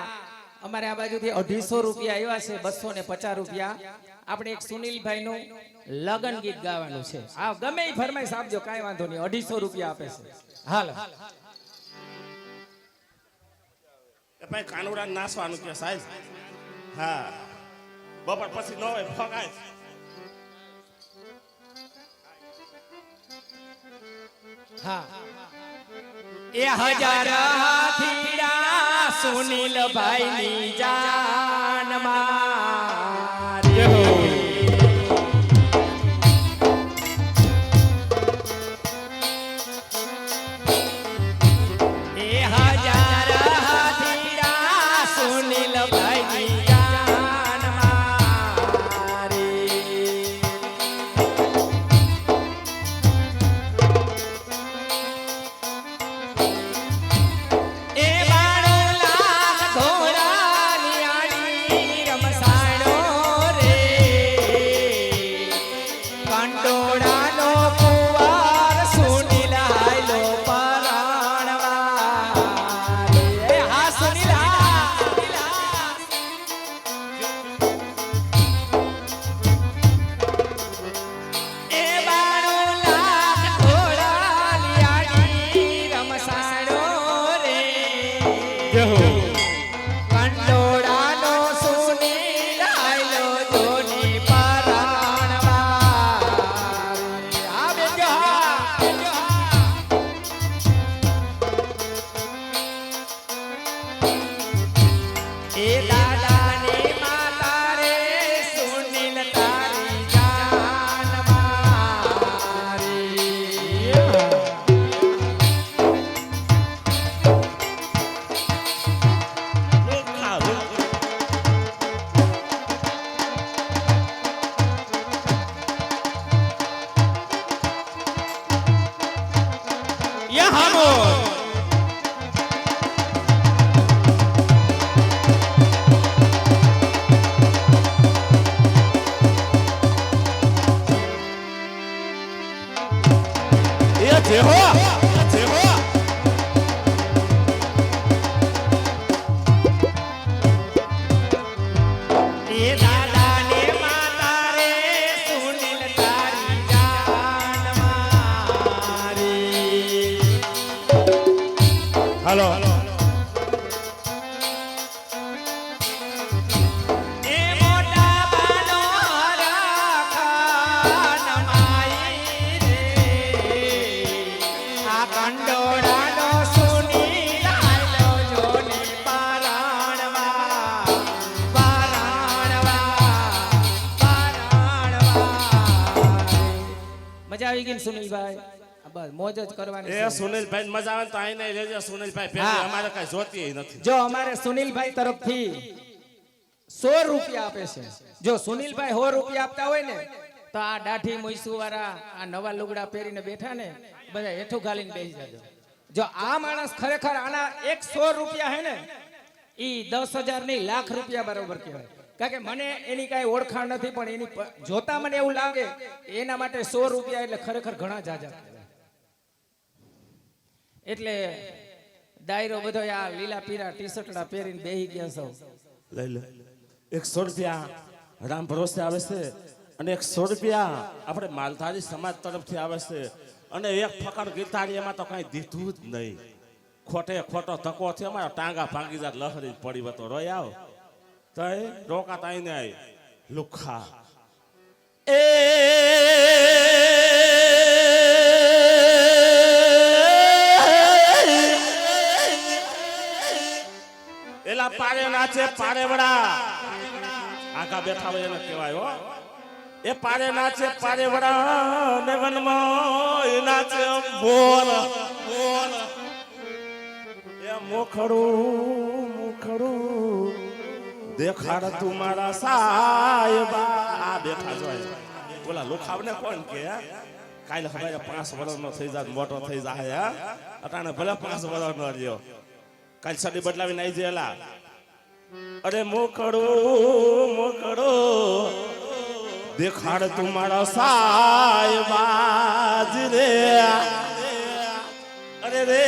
અમારે આ બાજુથી 250 રૂપિયા આવ્યા છે 250 રૂપિયા આપણે એક સુનિલભાઈનું લગન ગીત ગાવાનું છે આ ગમે એ ફરમાઈશ આપજો કાંઈ વાંધો નહીં 250 રૂપિયા આપે છે હાલ ભાઈ કાનુડા નાસવાનું કે સાહેબ હા બપોર પછી ન હોય ફગાય હા એ હજાર હાથીડા સુનિલભાઈ ની જા એ દાદાની માતા રે સુનિલ તારી જાન મારી. યહાં મોર. એ જેહો જેહો એ દાદાને માતા રે સુનિલ તારી જાન મારી. હાલો એ મોટા બાનો હરખાન માઈ રે. આ કંડોળાનો સુનિલ આયલો જોની પારાણવા પારાણવા પારાણવા. મજા આવી ગઈ ને સુનિલભાઈ? આ બસ મોજ જ કરવાની એ છે. સુનિલભાઈ મજા આવે ને તો આઈને લેજો સુનિલભાઈ હા. ફેરી અમારે કઈ જોતી નથી જો અમારે સુનિલભાઈ તરફથી 100 રૂપિયા આપે છે. જો સુનિલભાઈ 100 રૂપિયા આપતા હોય ને તો આ દાઢી મૂસુ વાળા આ નવા લુગડા પહેરીને બેઠા ને બધા હેઠું ગાલીને બેસી જાજો. જો આ માણસ ખરેખર આના 100 રૂપિયા હે ને ઈ 10,000 ની લાખ રૂપિયા બરોબર કહેવાય. કારણ કે મને એની કાંઈ ઓળખાણ નથી પણ એની જોતા મને એવું લાગે એના માટે 100 રૂપિયા એટલે ખરેખર ઘણા જાજા કહેવાય. એટલે ડાયરો બધો આ લીલા પીરા ટી-શર્ટડા પહેરીને બેહી ગયા સૌ. લઈ લે 100 રૂપિયા રામ ભરોસે આવે છે અને 100 રૂપિયા આપણે માલધારી સમાજ તરફથી આવે છે અને એક ફકડ ગીતારી એમાં તો કઈ દીધું જ નહીં. ખોટે ખોટો ધક્કો થી અમારા ટાંગા ભાંગી જાય લહરી પડી વતો રોય આવ તો રોકા તાઈને આય લુખા એ એલા પારે નાચે પારેવડા આગા બેઠા હોય એને કહેવાય હો. એ પારે નાચે પારેવડા ને વનમાં નાચે મોર મોર. એ મુખડું મુખડું દેખાડ તું મારા સાહેબા. આ બેઠા જોય બોલા લોખાવને કોણ કે કાલે હવે 5 વર્ષનો થઈ જાય મોટો થઈ જાય. અટાણે ભલે 5 વર્ષનો રહ્યો કાલ સડી બદલાવીને આવી જેલા. અરે મોકડો મોકડો દેખાડ તું મારા સાહેબાજ રે. અરે રે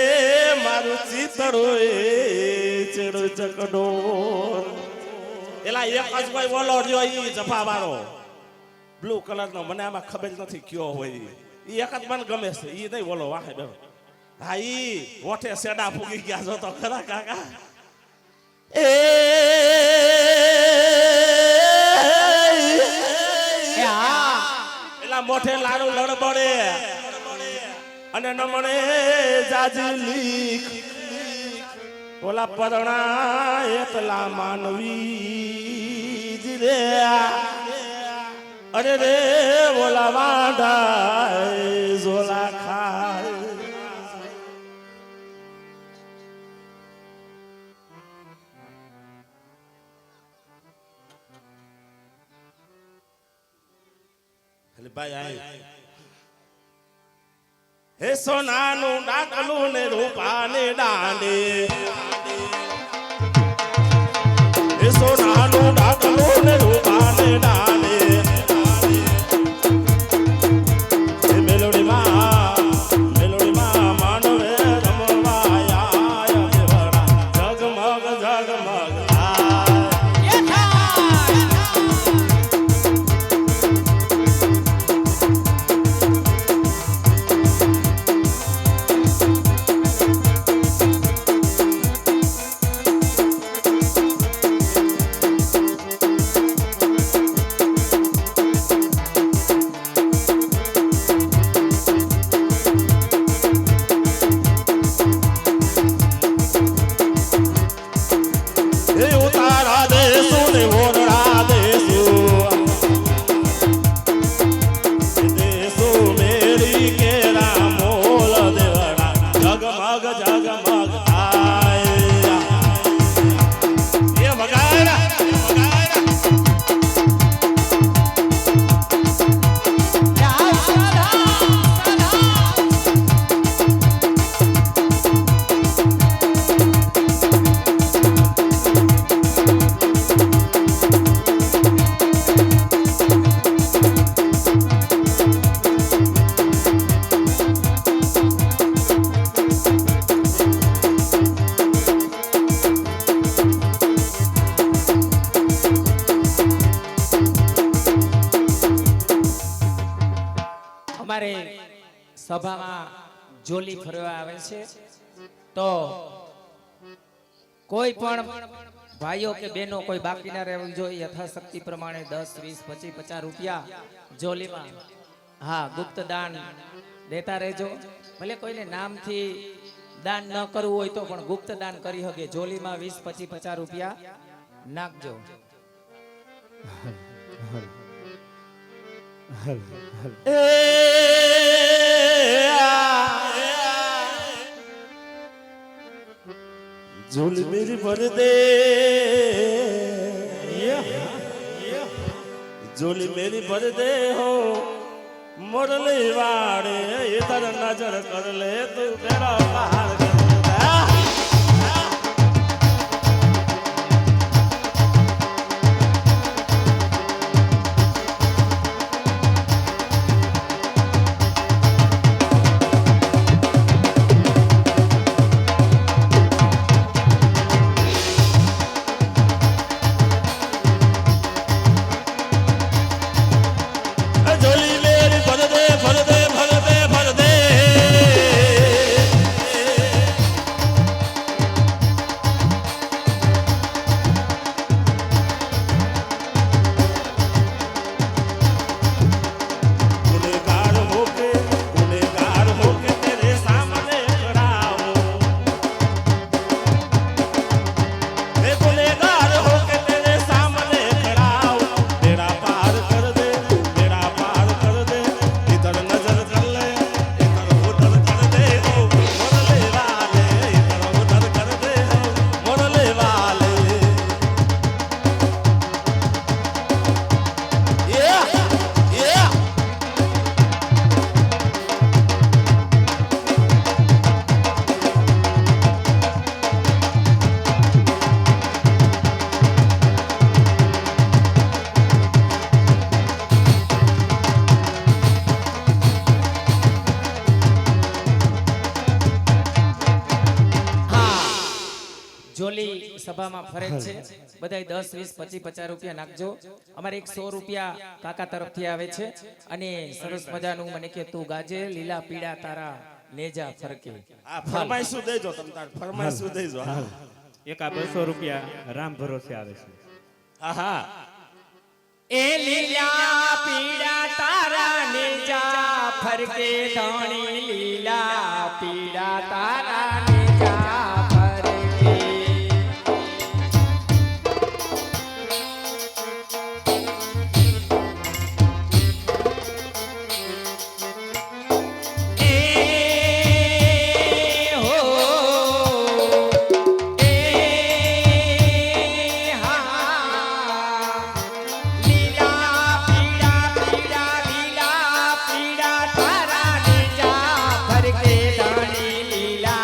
મારું ચિતડો એ ચેડો ચકડો. એલા એક જ કોઈ બોલો રહ્યો ઈ જફા વાળો બ્લુ કલર નો મને આમાં ખબર નથી કયો હોય ઈ એક જ મને ગમે છે ઈ નહીં બોલો વાહે બેઠો. હા ઈ ઓઠે સેડા ફૂગી ગયા જો તો ખરા કાકા. એ એલા મોઠે લાડુ લડબડે અને નમણે જાજલી ઓલા પરણા એટલા માનવી જ રે. અરે રે ઓલા વાંઢા ઝોલા ખાય. ભાઈ હે સોનાનું ડાકલું ને રૂપાને દાંડે. હે સોનાનું ડાકલું ને રૂપાને દાંડે. હે મેલોડીમાં માનવે રમવા આયા દેવડા. જગમગ જગમગ તારા દેશું ને ઓરડા દેશું દેશું મેરી કેરા મોલ દેવડા જગમગ જગમગ થાય એ વગાડા અમારે સભામાં જોલી ફરવા આવે છે તો કોઈ પણ ભાઈઓ કે બહેનો કોઈ બાકી ના રહેવું જોઈએ યથાશક્તિ પ્રમાણે 10, 20, 25, 50 રૂપિયા જોલીમાં હા ગુપ્ત દાન દેતા રહેજો ભલે કોઈને નામથી દાન ન કરવું હોય તો પણ ગુપ્ત દાન કરી શકે જોલીમાં 20, 25, 50 રૂપિયા નાખજો झूल मेरी भर दे झूल मेरी भर दे हो मुरली वाड़े इधर नजर कर ले तू तेरा बाहर कर दे झोली मेरी भर दे भर दे भर दे भर दे गुनहगार होके तेरे सामने खड़ा हूँ मैं गुनहगार होके तेरे सामने खड़ा हूँ तेरा पार कर दे तेरा पार कर दे इधर नजर कर ले इधर उधर कर दे हो मुरली वाले इधर उधर कर दे हो मुरली वाले yeah જોલી સભામાં ફરજ છે બધાય 10, 20, 25, 50 રૂપિયા નાખજો અમારે 100 રૂપિયા કાકા તરફથી આવે છે અને સરસ મજાનું મને કે તું ગાજે લીલા પીળા તારા નેજા ફરકે આ ફરમાઈશું દેજો તમ તાર ફરમાઈશું દેજો હા એકા 200 રૂપિયા રામ ભરોસે આવે છે હા એ લીલા પીળા તારા નેજા ફરકે ધોણી લીલા પીળા તારા નેજા ફરકે લીલા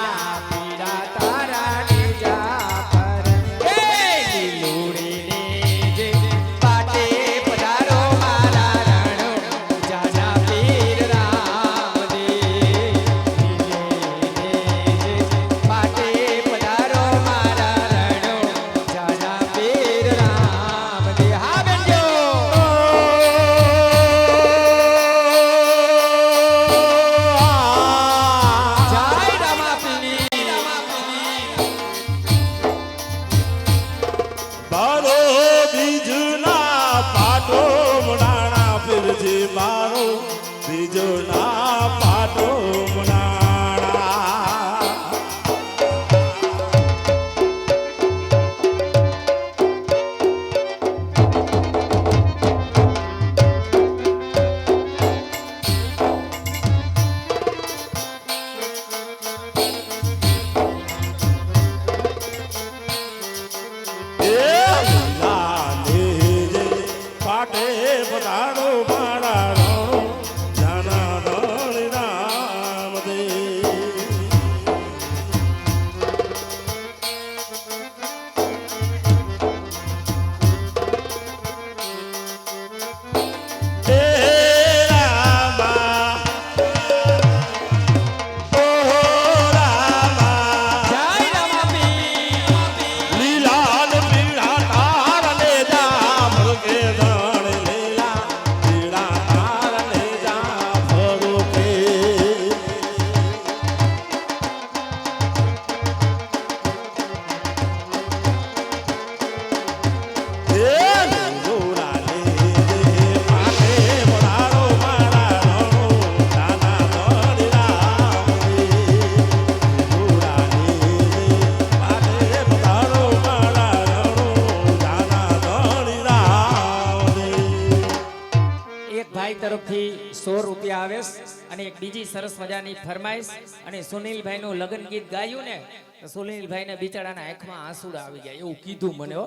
તરફથી 100 રૂપિયા આવે છે. અને એક બીજી સરસ મજાની ફરમાઈશ અને સુનિલભાઈ નું લગ્ન ગીત ગાયું ને તો સુનિલભાઈ ને બિચારાના આંખમાં આંસુડા આવી ગયા એવું કીધું મને હો.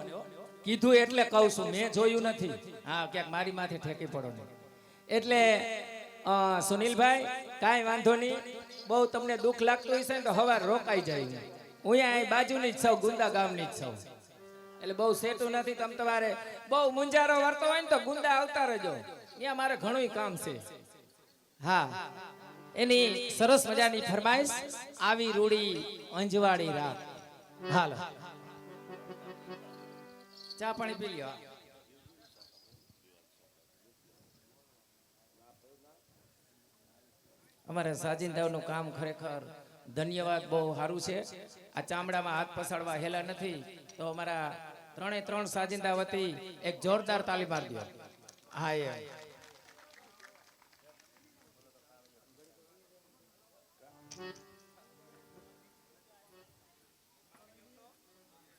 કીધું એટલે કહું છું, મેં જોયું નથી. હા, ક્યાંક મારી માથે ઠેકી પડો નહીં. એટલે સુનિલભાઈ કાંઈ વાંધો નહીં, બહુ તમને દુઃખ લાગતું હશે ને તો હવાર રોકાઈ જાય. હું અહીંયા બાજુની જ છું, ગુંદા ગામની જ છું. એટલે બહુ સેટું નથી. તમે તમારે બહુ મુંજારો વર્તો હોય ને તો ગુંદા આવતા રહેજો, ત્યાં મારે ઘણું કામ છે. હા, એની સરસ મજાની ફરમાઈશ આવી રૂડી અંજવાળી રાત. હાલો ચા પાણી પી લ્યો. અમારે સાજિંદાનું કામ ખરેખર ધન્યવાદ, બહુ સારું છે. આ ચામડામાં હાથ પસાડવા હેલા નથી, તો અમારા 3 સાજિંદા વતી એક જોરદાર તાલી મારી દો. હા, એ